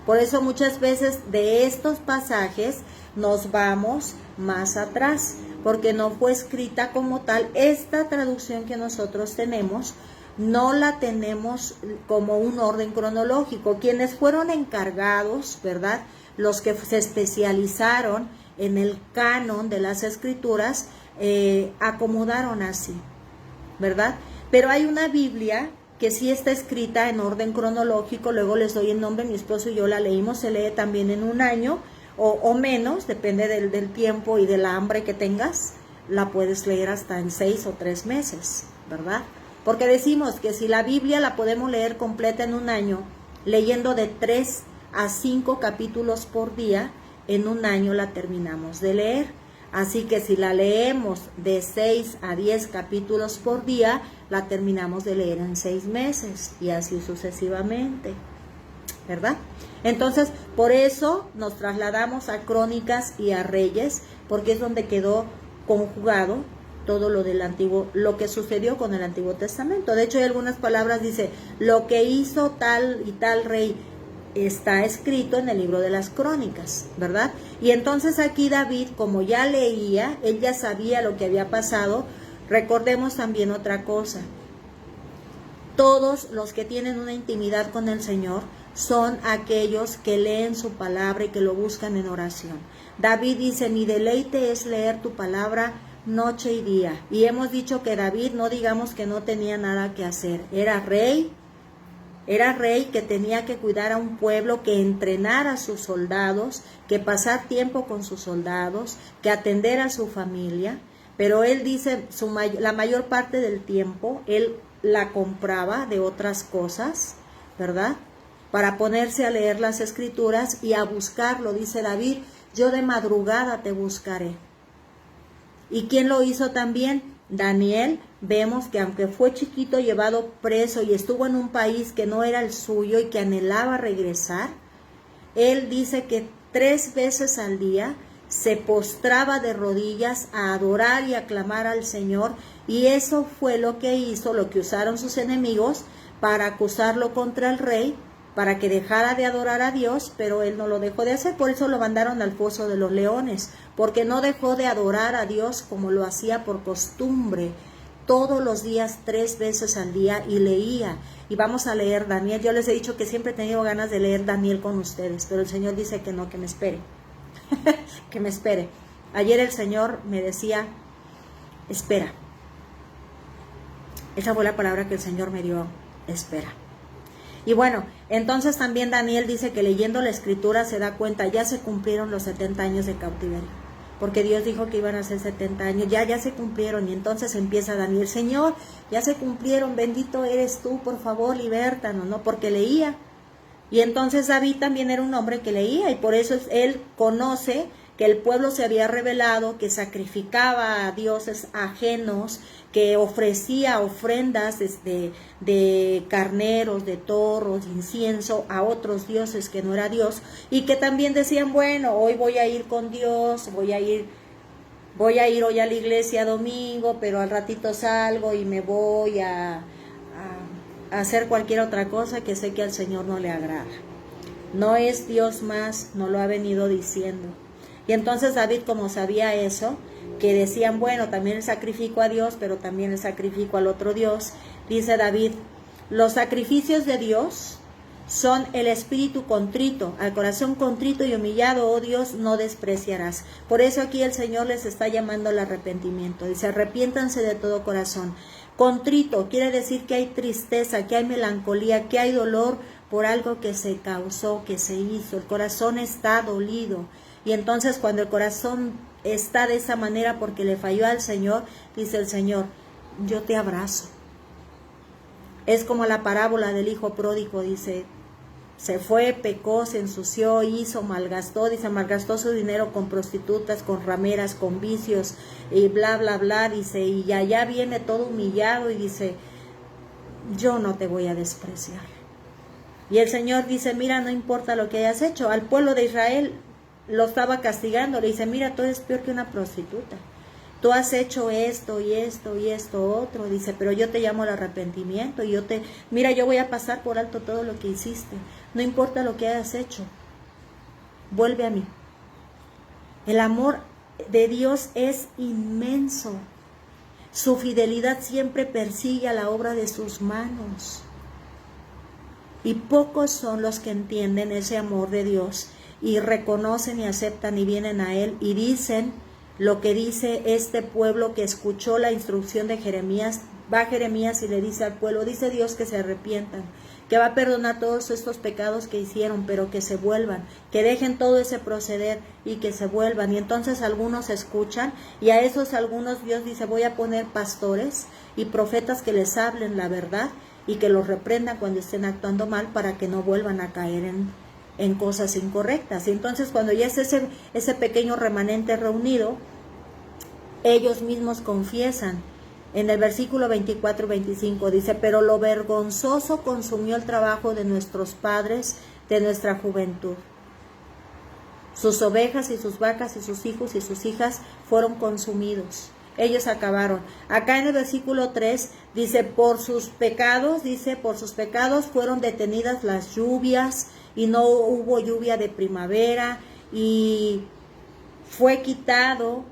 Por eso muchas veces de estos pasajes nos vamos más atrás, porque no fue escrita como tal. Esta traducción que nosotros tenemos, no la tenemos como un orden cronológico. Quienes fueron encargados, ¿verdad?, los que se especializaron en el canon de las escrituras, acomodaron así, ¿verdad? Pero hay una Biblia que sí está escrita en orden cronológico. Luego les doy el nombre, mi esposo y yo la leímos. Se lee también en un año o menos, depende del tiempo y del hambre que tengas. La puedes leer hasta en 6 o 3 meses, ¿verdad? Porque decimos que si la Biblia la podemos leer completa en un año, leyendo de 3 a 5 capítulos por día, en un año la terminamos de leer. Así que si la leemos de 6 a 10 capítulos por día, la terminamos de leer en 6 meses y así sucesivamente, ¿verdad? Entonces, por eso nos trasladamos a Crónicas y a Reyes, porque es donde quedó conjugado todo lo del antiguo, lo que sucedió con el Antiguo Testamento. De hecho, hay algunas palabras, dice, lo que hizo tal y tal rey, está escrito en el libro de las Crónicas, ¿verdad? Y entonces aquí David, como ya leía, él ya sabía lo que había pasado. Recordemos también otra cosa: todos los que tienen una intimidad con el Señor son aquellos que leen su palabra y que lo buscan en oración. David dice, mi deleite es leer tu palabra noche y día. Y hemos dicho que David, no digamos que no tenía nada que hacer, era rey que tenía que cuidar a un pueblo, que entrenar a sus soldados, que pasar tiempo con sus soldados, que atender a su familia. Pero él dice, la mayor parte del tiempo, él la compraba de otras cosas, ¿verdad?, para ponerse a leer las escrituras y a buscarlo. Dice David, yo de madrugada te buscaré. ¿Y quién lo hizo también? Daniel. Vemos que aunque fue chiquito, llevado preso y estuvo en un país que no era el suyo y que anhelaba regresar, él dice que 3 veces al día se postraba de rodillas a adorar y a clamar al Señor, y eso fue lo que hizo, lo que usaron sus enemigos para acusarlo contra el rey, para que dejara de adorar a Dios, pero él no lo dejó de hacer. Por eso lo mandaron al foso de los leones, porque no dejó de adorar a Dios como lo hacía por costumbre, todos los días, 3 veces al día, y leía. Y vamos a leer Daniel. Yo les he dicho que siempre he tenido ganas de leer Daniel con ustedes, pero el Señor dice que no, que me espere. Que me espere. Ayer el Señor me decía, espera. Esa fue la palabra que el Señor me dio, espera. Y bueno, entonces también Daniel dice que leyendo la escritura se da cuenta, ya se cumplieron los 70 años de cautiverio, porque Dios dijo que iban a ser 70 años, ya se cumplieron. Y entonces empieza Daniel, Señor, ya se cumplieron, bendito eres tú, por favor, libértanos, ¿no? Porque leía. Y entonces David también era un hombre que leía, y por eso él conoce que el pueblo se había rebelado, que sacrificaba a dioses ajenos, que ofrecía ofrendas de carneros, de toros, de incienso a otros dioses que no era Dios, y que también decían, bueno, hoy voy a ir con Dios, voy a ir hoy a la iglesia domingo, pero al ratito salgo y me voy a hacer cualquier otra cosa que sé que al Señor no le agrada. No es Dios más, no lo ha venido diciendo. Y entonces David, como sabía eso, que decían, bueno, también el sacrifico a Dios, pero también el sacrifico al otro Dios, dice David, los sacrificios de Dios son el espíritu contrito, al corazón contrito y humillado, oh Dios, no despreciarás. Por eso aquí el Señor les está llamando al arrepentimiento. Dice, arrepiéntanse de todo corazón. Contrito quiere decir que hay tristeza, que hay melancolía, que hay dolor por algo que se causó, que se hizo. El corazón está dolido. Y entonces cuando el corazón está de esa manera porque le falló al Señor, dice el Señor, yo te abrazo. Es como la parábola del hijo pródigo, dice, se fue, pecó, se ensució, hizo, malgastó, dice, malgastó su dinero con prostitutas, con rameras, con vicios, y bla, bla, bla, dice, y allá viene todo humillado y dice, yo no te voy a despreciar. Y el Señor dice, mira, no importa lo que hayas hecho. Al pueblo de Israel lo estaba castigando, le dice, mira, tú eres peor que una prostituta. Tú has hecho esto y esto y esto otro, dice, pero yo te llamo al arrepentimiento y mira, yo voy a pasar por alto todo lo que hiciste. No importa lo que hayas hecho, vuelve a mí. El amor de Dios es inmenso. Su fidelidad siempre persigue a la obra de sus manos. Y pocos son los que entienden ese amor de Dios y reconocen y aceptan y vienen a Él y dicen lo que dice este pueblo que escuchó la instrucción de Jeremías. Va Jeremías y le dice al pueblo, dice Dios que se arrepientan, que va a perdonar todos estos pecados que hicieron, pero que se vuelvan, que dejen todo ese proceder y que se vuelvan. Y entonces algunos escuchan y a esos algunos Dios dice, voy a poner pastores y profetas que les hablen la verdad y que los reprendan cuando estén actuando mal para que no vuelvan a caer en cosas incorrectas. Y entonces cuando ya es ese pequeño remanente reunido, ellos mismos confiesan. En el versículo 24-25 dice, pero lo vergonzoso consumió el trabajo de nuestros padres de nuestra juventud. Sus ovejas y sus vacas y sus hijos y sus hijas fueron consumidos. Ellos acabaron. Acá en el versículo 3 dice, por sus pecados fueron detenidas las lluvias y no hubo lluvia de primavera y fue quitado,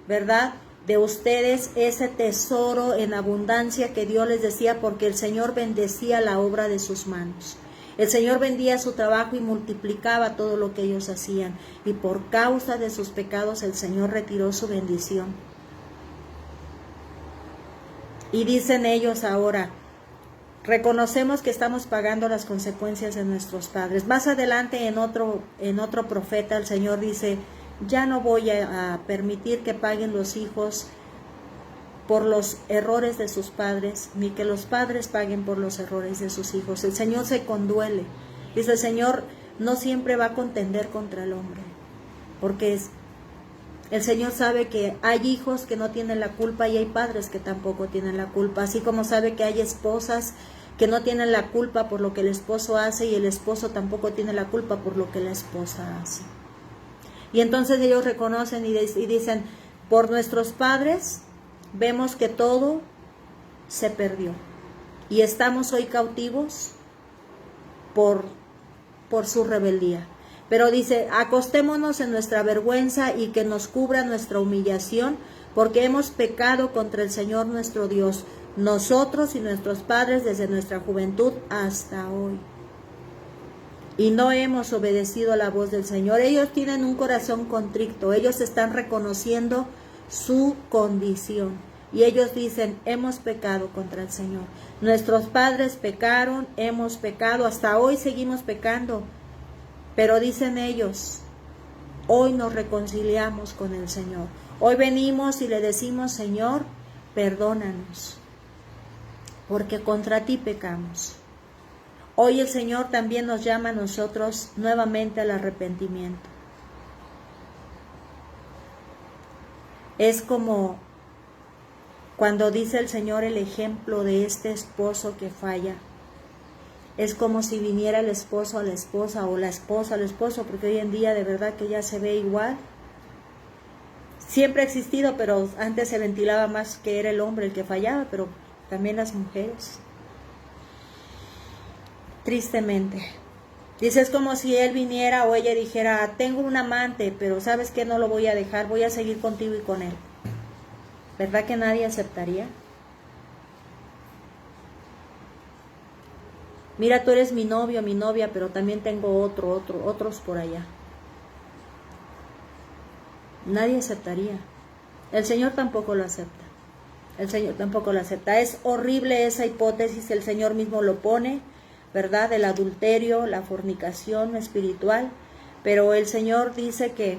¿verdad?, de ustedes ese tesoro en abundancia que Dios les decía, porque el Señor bendecía la obra de sus manos. El Señor vendía su trabajo y multiplicaba todo lo que ellos hacían. Y por causa de sus pecados el Señor retiró su bendición. Y dicen ellos ahora, reconocemos que estamos pagando las consecuencias de nuestros padres. Más adelante en otro profeta el Señor dice, ya no voy a permitir que paguen los hijos por los errores de sus padres, ni que los padres paguen por los errores de sus hijos. El Señor se conduele. Dice, el Señor no siempre va a contender contra el hombre, porque el Señor sabe que hay hijos que no tienen la culpa y hay padres que tampoco tienen la culpa, así como sabe que hay esposas que no tienen la culpa por lo que el esposo hace y el esposo tampoco tiene la culpa por lo que la esposa hace. Y entonces ellos reconocen y dicen, por nuestros padres vemos que todo se perdió y estamos hoy cautivos por su rebeldía. Pero dice, acostémonos en nuestra vergüenza y que nos cubra nuestra humillación, porque hemos pecado contra el Señor nuestro Dios, nosotros y nuestros padres desde nuestra juventud hasta hoy. Y no hemos obedecido a la voz del Señor. Ellos tienen un corazón contrito, ellos están reconociendo su condición. Y ellos dicen, hemos pecado contra el Señor. Nuestros padres pecaron, hemos pecado, hasta hoy seguimos pecando. Pero dicen ellos, hoy nos reconciliamos con el Señor. Hoy venimos y le decimos, Señor, perdónanos, porque contra ti pecamos. Hoy el Señor también nos llama a nosotros nuevamente al arrepentimiento. Es como cuando dice el Señor el ejemplo de este esposo que falla. Es como si viniera el esposo a la esposa o la esposa al esposo, porque hoy en día de verdad que ya se ve igual. Siempre ha existido, pero antes se ventilaba más que era el hombre el que fallaba, pero también las mujeres. Tristemente. Dice, es como si él viniera o ella dijera, tengo un amante, pero ¿sabes qué? No lo voy a dejar, voy a seguir contigo y con él. ¿Verdad que nadie aceptaría? Mira, tú eres mi novio, mi novia, pero también tengo otros por allá. Nadie aceptaría. El Señor tampoco lo acepta. El Señor tampoco lo acepta. Es horrible esa hipótesis, el Señor mismo lo pone, ¿verdad? El adulterio, la fornicación espiritual. pero el Señor dice que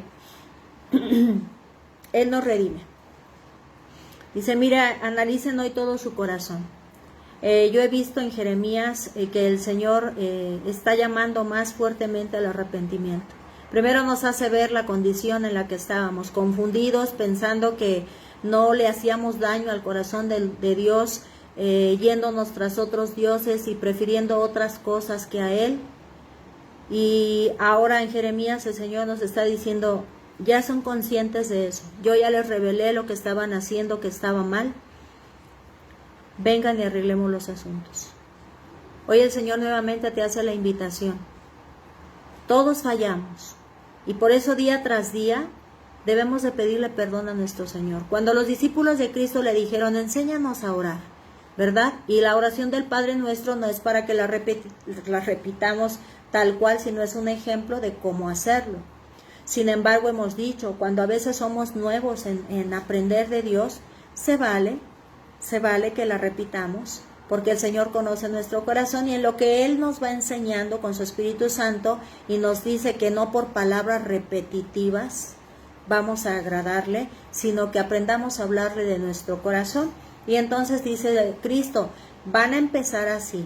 Él nos redime. Dice, mira, analicen hoy todo su corazón. Yo he visto en Jeremías que el Señor está llamando más fuertemente al arrepentimiento. Primero nos hace ver la condición en la que estábamos, confundidos, pensando que no le hacíamos daño al corazón de Dios, yéndonos tras otros dioses y prefiriendo otras cosas que a Él. Y ahora en Jeremías el Señor nos está diciendo, ya son conscientes de eso. Yo ya les revelé lo que estaban haciendo, que estaba mal. Vengan y arreglemos los asuntos. Hoy el Señor nuevamente te hace la invitación. Todos fallamos. Y por eso día tras día debemos de pedirle perdón a nuestro Señor. Cuando los discípulos de Cristo le dijeron, enséñanos a orar, ¿verdad? Y la oración del Padre Nuestro no es para que la repitamos tal cual, sino es un ejemplo de cómo hacerlo. Sin embargo, hemos dicho, cuando a veces somos nuevos en aprender de Dios, se vale que la repitamos, porque el Señor conoce nuestro corazón y en lo que Él nos va enseñando con su Espíritu Santo y nos dice que no por palabras repetitivas vamos a agradarle, sino que aprendamos a hablarle de nuestro corazón. Y entonces dice Cristo, van a empezar así.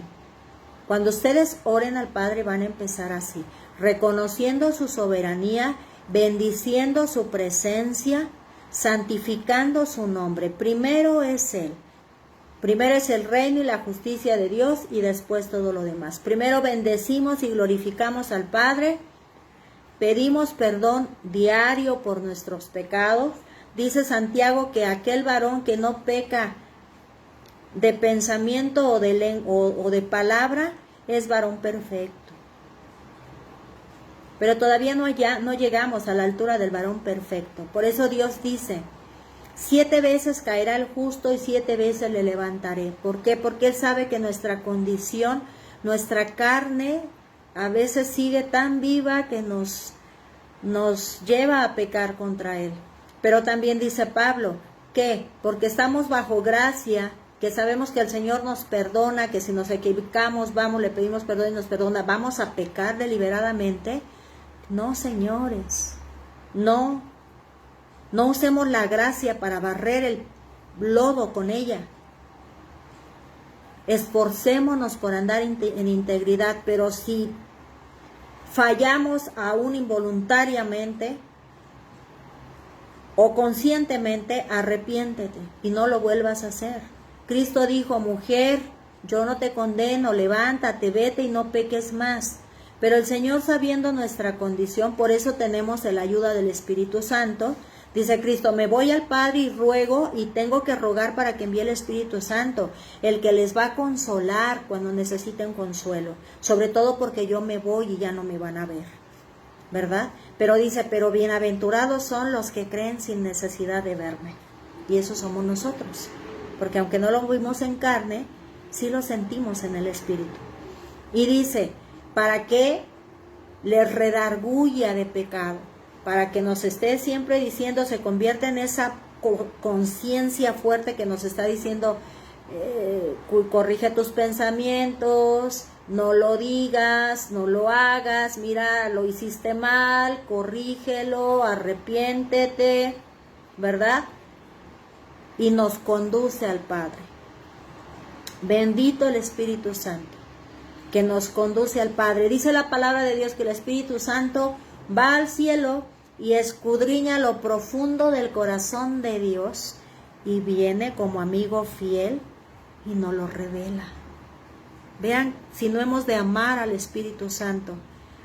Cuando ustedes oren al Padre van a empezar así, reconociendo su soberanía, bendiciendo su presencia, santificando su nombre. Primero es Él. Primero es el reino y la justicia de Dios y después todo lo demás. Primero bendecimos y glorificamos al Padre, pedimos perdón diario por nuestros pecados. Dice Santiago que aquel varón que no peca de pensamiento o de palabra es varón perfecto. Pero todavía no llegamos a la altura del varón perfecto. Por eso Dios dice, 7 veces caerá el justo y 7 veces le levantaré. ¿Por qué? Porque Él sabe que nuestra condición, nuestra carne, a veces sigue tan viva que nos lleva a pecar contra Él. Pero también dice Pablo, ¿qué? Porque estamos bajo gracia, que sabemos que el Señor nos perdona, que si nos equivocamos, vamos, le pedimos perdón y nos perdona, ¿vamos a pecar deliberadamente? No, señores, no usemos la gracia para barrer el lodo con ella. Esforcémonos por andar en integridad, pero si fallamos aún involuntariamente o conscientemente, arrepiéntete y no lo vuelvas a hacer. Cristo dijo, mujer, yo no te condeno, levántate, vete y no peques más. Pero el Señor, sabiendo nuestra condición, por eso tenemos la ayuda del Espíritu Santo. Dice Cristo, me voy al Padre y ruego, y tengo que rogar para que envíe el Espíritu Santo, el que les va a consolar cuando necesiten consuelo, sobre todo porque yo me voy y ya no me van a ver, ¿verdad? Pero dice, pero bienaventurados son los que creen sin necesidad de verme, y eso somos nosotros, porque aunque no lo vimos en carne, sí lo sentimos en el Espíritu. Y dice, para que les redarguya de pecado, para que nos esté siempre diciendo, se convierta en esa conciencia fuerte que nos está diciendo, corrige tus pensamientos, no lo digas, no lo hagas, mira, lo hiciste mal, corrígelo, arrepiéntete, ¿verdad? Y nos conduce al Padre. Bendito el Espíritu Santo, que nos conduce al Padre. Dice la palabra de Dios que el Espíritu Santo va al cielo y escudriña lo profundo del corazón de Dios y viene como amigo fiel y nos lo revela. Vean, si no hemos de amar al Espíritu Santo,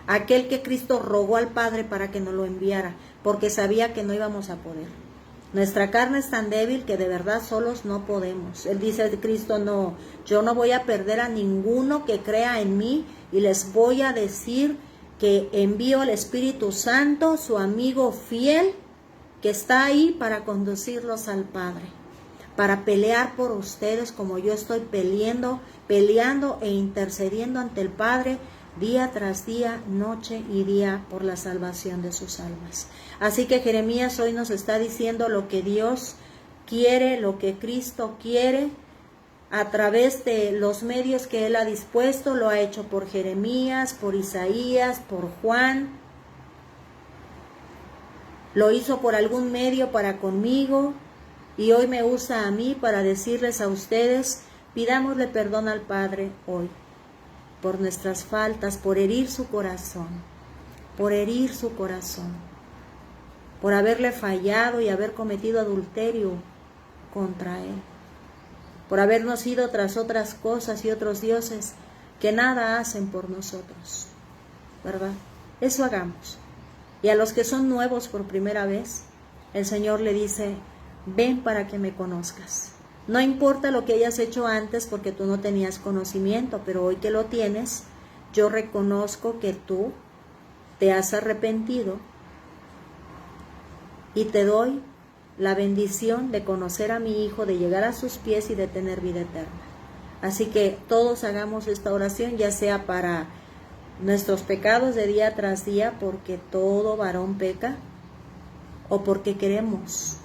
aquel que Cristo rogó al Padre para que nos lo enviara, porque sabía que no íbamos a poder. Nuestra carne es tan débil que de verdad solos no podemos. Él dice de Cristo, no, yo no voy a perder a ninguno que crea en mí y les voy a decir que envío al Espíritu Santo, su amigo fiel, que está ahí para conducirlos al Padre, para pelear por ustedes como yo estoy peleando e intercediendo ante el Padre día tras día, noche y día, por la salvación de sus almas. Así que Jeremías hoy nos está diciendo lo que Dios quiere, lo que Cristo quiere, a través de los medios que Él ha dispuesto. Lo ha hecho por Jeremías, por Isaías, por Juan, lo hizo por algún medio para conmigo y hoy me usa a mí para decirles a ustedes, pidámosle perdón al Padre hoy por nuestras faltas, por herir su corazón, por haberle fallado y haber cometido adulterio contra Él, por habernos ido tras otras cosas y otros dioses que nada hacen por nosotros, ¿verdad? Eso hagamos. Y a los que son nuevos por primera vez, el Señor le dice, ven para que me conozcas. No importa lo que hayas hecho antes porque tú no tenías conocimiento, pero hoy que lo tienes, yo reconozco que tú te has arrepentido y te doy la bendición de conocer a mi Hijo, de llegar a sus pies y de tener vida eterna. Así que todos hagamos esta oración, ya sea para nuestros pecados de día tras día, porque todo varón peca, o porque queremos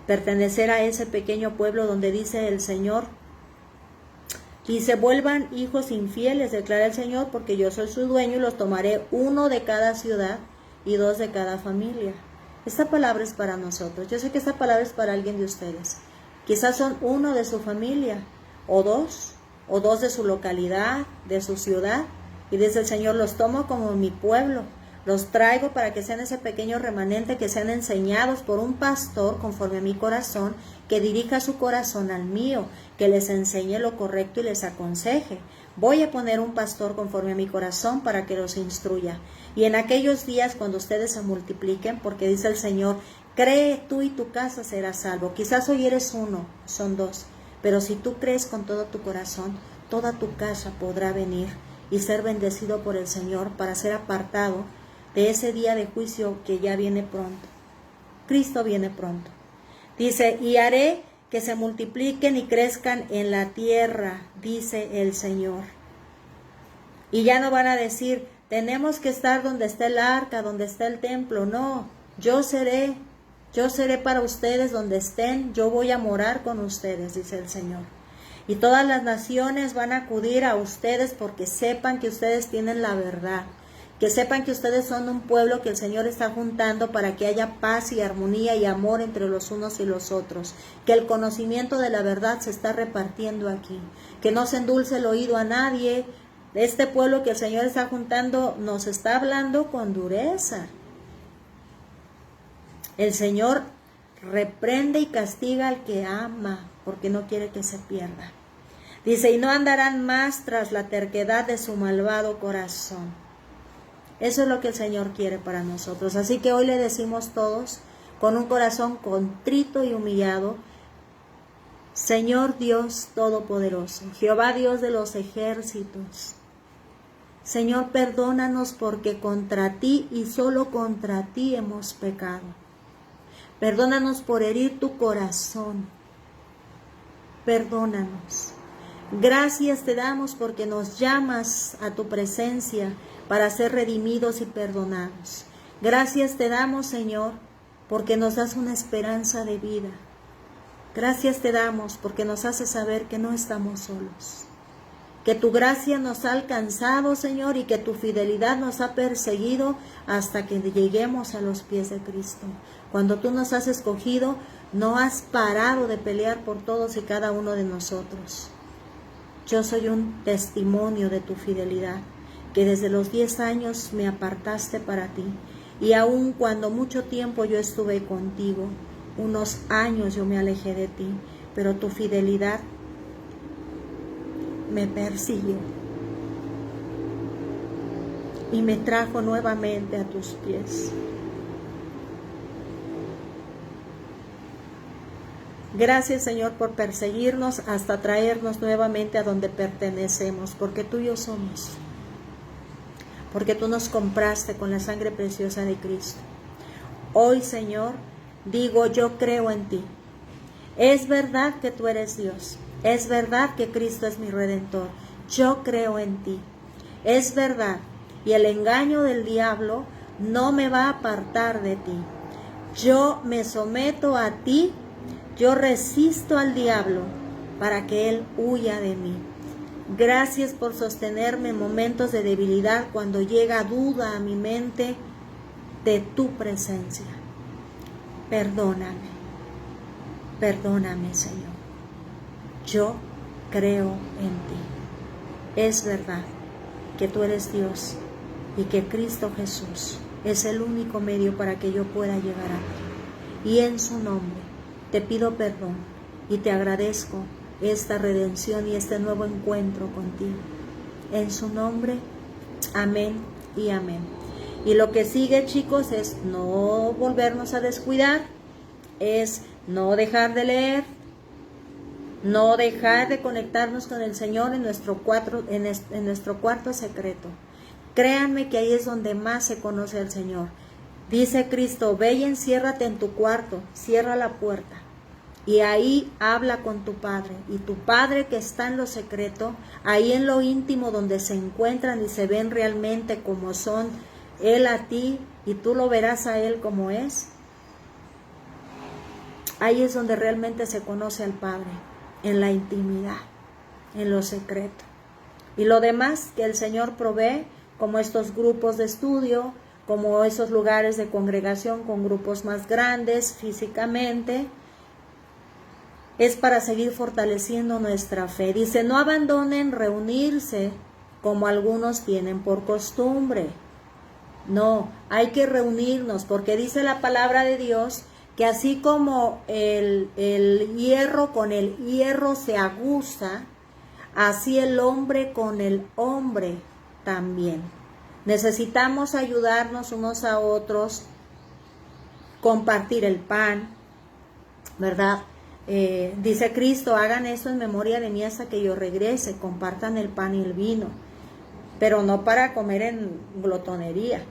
pertenecer a ese pequeño pueblo donde dice el Señor, dice, vuelvan hijos infieles, declara el Señor, porque yo soy su dueño y los tomaré 1 de cada ciudad y 2 de cada familia. Esta palabra es para nosotros. Yo sé que esta palabra es para alguien de ustedes. Quizás son 1 de su familia, o dos de su localidad, de su ciudad, y dice el Señor, los tomo como mi pueblo, los traigo para que sean ese pequeño remanente, que sean enseñados por un pastor conforme a mi corazón, que dirija su corazón al mío, que les enseñe lo correcto y les aconseje. Voy a poner un pastor conforme a mi corazón para que los instruya. Y en aquellos días cuando ustedes se multipliquen, porque dice el Señor, cree tú y tu casa serás salvo. Quizás hoy eres 1, son 2, pero si tú crees con todo tu corazón, toda tu casa podrá venir y ser bendecido por el Señor para ser apartado de ese día de juicio que ya viene pronto. Cristo viene pronto. Dice, y haré que se multipliquen y crezcan en la tierra, dice el Señor. Y ya no van a decir, tenemos que estar donde está el arca, donde está el templo. No, yo seré para ustedes donde estén, yo voy a morar con ustedes, dice el Señor. Y todas las naciones van a acudir a ustedes porque sepan que ustedes tienen la verdad, que sepan que ustedes son un pueblo que el Señor está juntando para que haya paz y armonía y amor entre los unos y los otros, que el conocimiento de la verdad se está repartiendo aquí, que no se endulce el oído a nadie. Este pueblo que el Señor está juntando nos está hablando con dureza. El Señor reprende y castiga al que ama, porque no quiere que se pierda. Dice, y no andarán más tras la terquedad de su malvado corazón. Eso es lo que el Señor quiere para nosotros. Así que hoy le decimos todos, con un corazón contrito y humillado, Señor Dios Todopoderoso, Jehová Dios de los ejércitos, Señor, perdónanos porque contra ti y solo contra ti hemos pecado. Perdónanos por herir tu corazón. Perdónanos. Gracias te damos porque nos llamas a tu presencia para ser redimidos y perdonados. Gracias te damos, Señor, porque nos das una esperanza de vida. Gracias te damos porque nos haces saber que no estamos solos. Que tu gracia nos ha alcanzado, Señor, y que tu fidelidad nos ha perseguido hasta que lleguemos a los pies de Cristo. Cuando tú nos has escogido, no has parado de pelear por todos y cada uno de nosotros. Yo soy un testimonio de tu fidelidad, que desde los 10 años me apartaste para ti, y aun cuando mucho tiempo yo estuve contigo, unos años yo me alejé de ti, pero tu fidelidad me persiguió y me trajo nuevamente a tus pies. Gracias, Señor, por perseguirnos hasta traernos nuevamente a donde pertenecemos, porque tuyos somos, porque tú nos compraste con la sangre preciosa de Cristo. Hoy, Señor, digo, yo creo en ti. Es verdad que tú eres Dios. Es verdad que Cristo es mi Redentor. Yo creo en ti. Es verdad. Y el engaño del diablo no me va a apartar de ti. Yo me someto a ti. Yo resisto al diablo para que él huya de mí. Gracias por sostenerme en momentos de debilidad cuando llega duda a mi mente de tu presencia. perdóname, perdóname, Señor. Yo creo en ti. Es verdad que tú eres Dios y que Cristo Jesús es el único medio para que yo pueda llegar a ti. Y en su nombre te pido perdón y te agradezco esta redención y este nuevo encuentro contigo. En su nombre, amén y amén. Y lo que sigue, chicos, es no volvernos a descuidar, es no dejar de leer, no dejar de conectarnos con el Señor en nuestro cuarto secreto. Créanme que ahí es donde más se conoce al Señor. Dice Cristo, ve y enciérrate en tu cuarto, cierra la puerta y ahí habla con tu Padre. Y tu Padre que está en lo secreto, ahí en lo íntimo donde se encuentran y se ven realmente como son, Él a ti y tú lo verás a Él como es. Ahí es donde realmente se conoce al Padre, en la intimidad, en lo secreto. Y lo demás que el Señor provee, como estos grupos de estudio, como esos lugares de congregación con grupos más grandes físicamente, es para seguir fortaleciendo nuestra fe. Dice, no abandonen reunirse como algunos tienen por costumbre. No, hay que reunirnos porque dice la palabra de Dios que así como el hierro con el hierro se aguza, así el hombre con el hombre también. Necesitamos ayudarnos unos a otros, compartir el pan, ¿verdad? Dice Cristo, hagan esto en memoria de mí hasta que yo regrese, compartan el pan y el vino, pero no para comer en glotonería.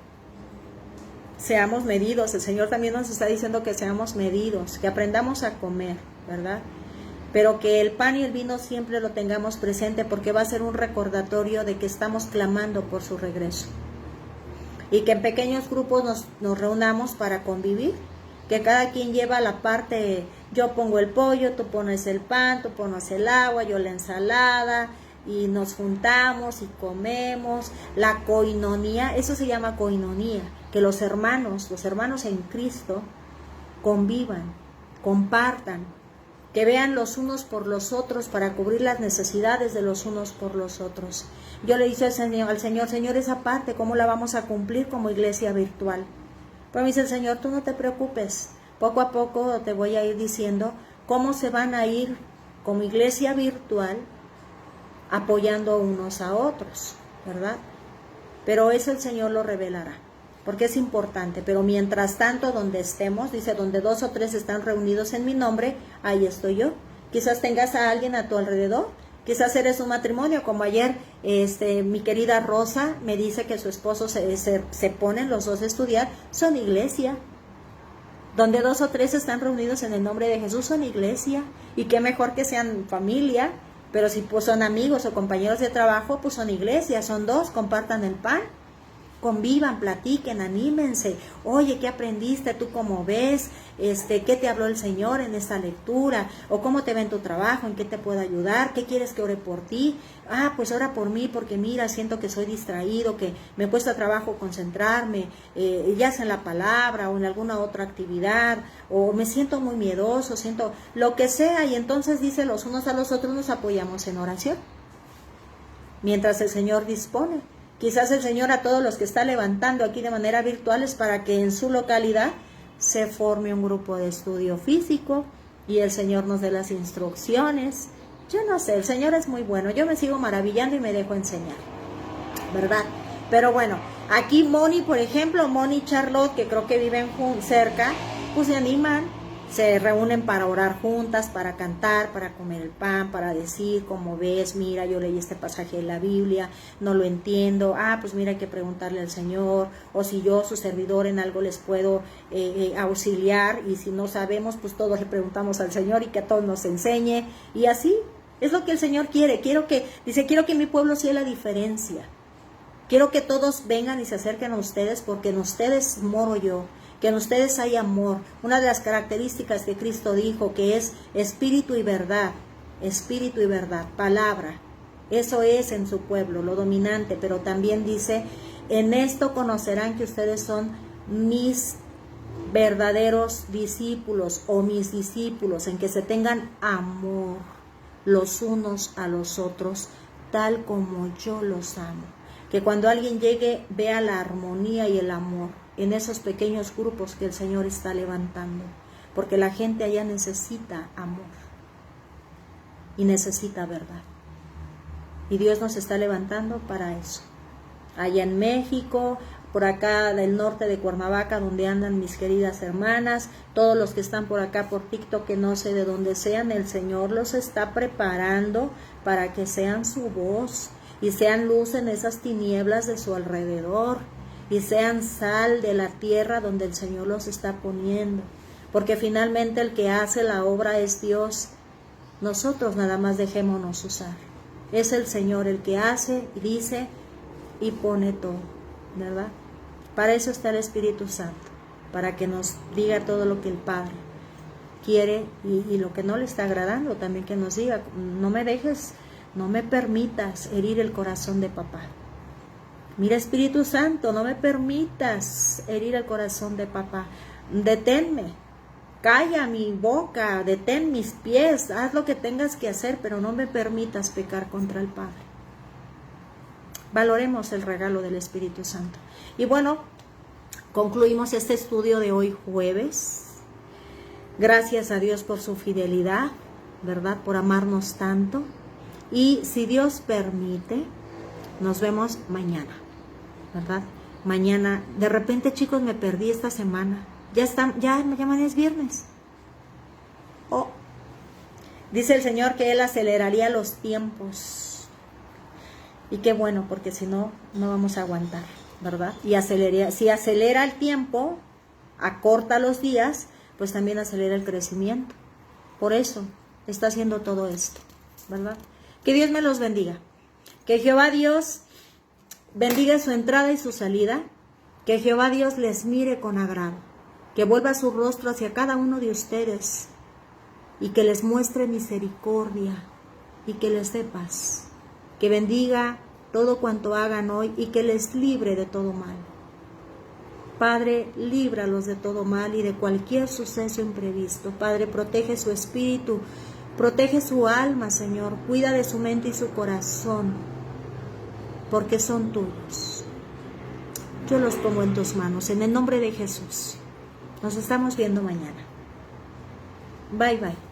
Seamos medidos, el Señor también nos está diciendo que seamos medidos, que aprendamos a comer, ¿verdad? Pero que el pan y el vino siempre lo tengamos presente porque va a ser un recordatorio de que estamos clamando por su regreso. Y que en pequeños grupos nos reunamos para convivir, que cada quien lleva la parte, yo pongo el pollo, tú pones el pan, tú pones el agua, yo la ensalada, y nos juntamos y comemos. La coinonía, eso se llama coinonía, que los hermanos en Cristo convivan, compartan, que vean los unos por los otros para cubrir las necesidades de los unos por los otros. Yo le dije al Señor, Señor, esa parte, ¿cómo la vamos a cumplir como iglesia virtual? Pero me dice el Señor, tú no te preocupes, poco a poco te voy a ir diciendo cómo se van a ir como iglesia virtual apoyando unos a otros, ¿verdad? Pero eso el Señor lo revelará, porque es importante. Pero mientras tanto, donde estemos, dice, donde 2 o 3 están reunidos en mi nombre, ahí estoy yo. Quizás tengas a alguien a tu alrededor, quizás eres un matrimonio, como ayer mi querida Rosa me dice que su esposo se ponen los dos a estudiar, son iglesia. Donde 2 o 3 están reunidos en el nombre de Jesús, son iglesia. Y qué mejor que sean familia, pero si pues son amigos o compañeros de trabajo, pues son iglesia, son 2, compartan el pan. Convivan, platiquen, anímense. Oye, ¿qué aprendiste? ¿Tú cómo ves? ¿Qué te habló el Señor en esta lectura? ¿O cómo te va en tu trabajo? ¿En qué te puedo ayudar? ¿Qué quieres que ore por ti? Pues ora por mí porque mira, siento que soy distraído, que me cuesta trabajo concentrarme, ya sea en la palabra o en alguna otra actividad, o me siento muy miedoso, siento lo que sea. Y entonces dice, los unos a los otros nos apoyamos en oración, mientras el Señor dispone. Quizás el Señor a todos los que está levantando aquí de manera virtual es para que en su localidad se forme un grupo de estudio físico y el Señor nos dé las instrucciones. Yo no sé, el Señor es muy bueno. Yo me sigo maravillando y me dejo enseñar, ¿verdad? Pero bueno, aquí Moni, por ejemplo, Moni y Charlotte, que creo que viven cerca, pues se animan, se reúnen para orar juntas, para cantar, para comer el pan, para decir, como ves, mira, yo leí este pasaje de la Biblia, no lo entiendo, pues mira, hay que preguntarle al Señor, o si yo, su servidor, en algo les puedo auxiliar, y si no sabemos, pues todos le preguntamos al Señor y que a todos nos enseñe, y así, es lo que el Señor quiere. Quiero que mi pueblo sea la diferencia, quiero que todos vengan y se acerquen a ustedes, porque en ustedes moro yo, que en ustedes hay amor. Una de las características que Cristo dijo, que es espíritu y verdad, palabra. Eso es en su pueblo, lo dominante, pero también dice, en esto conocerán que ustedes son mis verdaderos discípulos o mis discípulos, en que se tengan amor los unos a los otros, tal como yo los amo. Que cuando alguien llegue vea la armonía y el amor en esos pequeños grupos que el Señor está levantando, porque la gente allá necesita amor y necesita verdad. Y Dios nos está levantando para eso. Allá en México, por acá del norte de Cuernavaca, donde andan mis queridas hermanas, todos los que están por acá por TikTok, que no sé de dónde sean, el Señor los está preparando para que sean su voz y sean luz en esas tinieblas de su alrededor y sean sal de la tierra donde el Señor los está poniendo, porque finalmente el que hace la obra es Dios. Nosotros nada más dejémonos usar. Es el Señor el que hace y dice y pone todo, ¿verdad? Para eso está el Espíritu Santo, para que nos diga todo lo que el Padre quiere y lo que no le está agradando, también que nos diga: no me dejes, no me permitas herir el corazón de papá. Mira, Espíritu Santo, no me permitas herir el corazón de papá. Deténme, calla mi boca, detén mis pies, haz lo que tengas que hacer, pero no me permitas pecar contra el Padre. Valoremos el regalo del Espíritu Santo. Y bueno, concluimos este estudio de hoy jueves. Gracias a Dios por su fidelidad, ¿verdad? Por amarnos tanto. Y si Dios permite, nos vemos mañana, ¿verdad? Mañana, de repente, chicos, me perdí esta semana. Ya mañana es viernes. Oh, dice el Señor que Él aceleraría los tiempos. Y qué bueno, porque si no, no vamos a aguantar, ¿verdad? Y si acelera el tiempo, acorta los días, pues también acelera el crecimiento. Por eso está haciendo todo esto, ¿verdad? Que Dios me los bendiga. Que Jehová Dios bendiga su entrada y su salida. Que Jehová Dios les mire con agrado. Que vuelva su rostro hacia cada uno de ustedes y que les muestre misericordia y que les dé paz. Que bendiga todo cuanto hagan hoy y que les libre de todo mal. Padre, líbralos de todo mal y de cualquier suceso imprevisto. Padre, protege su espíritu, protege su alma, Señor. Cuida de su mente y su corazón, porque son tuyos. Yo los pongo en tus manos, en el nombre de Jesús. Nos estamos viendo mañana. Bye, bye.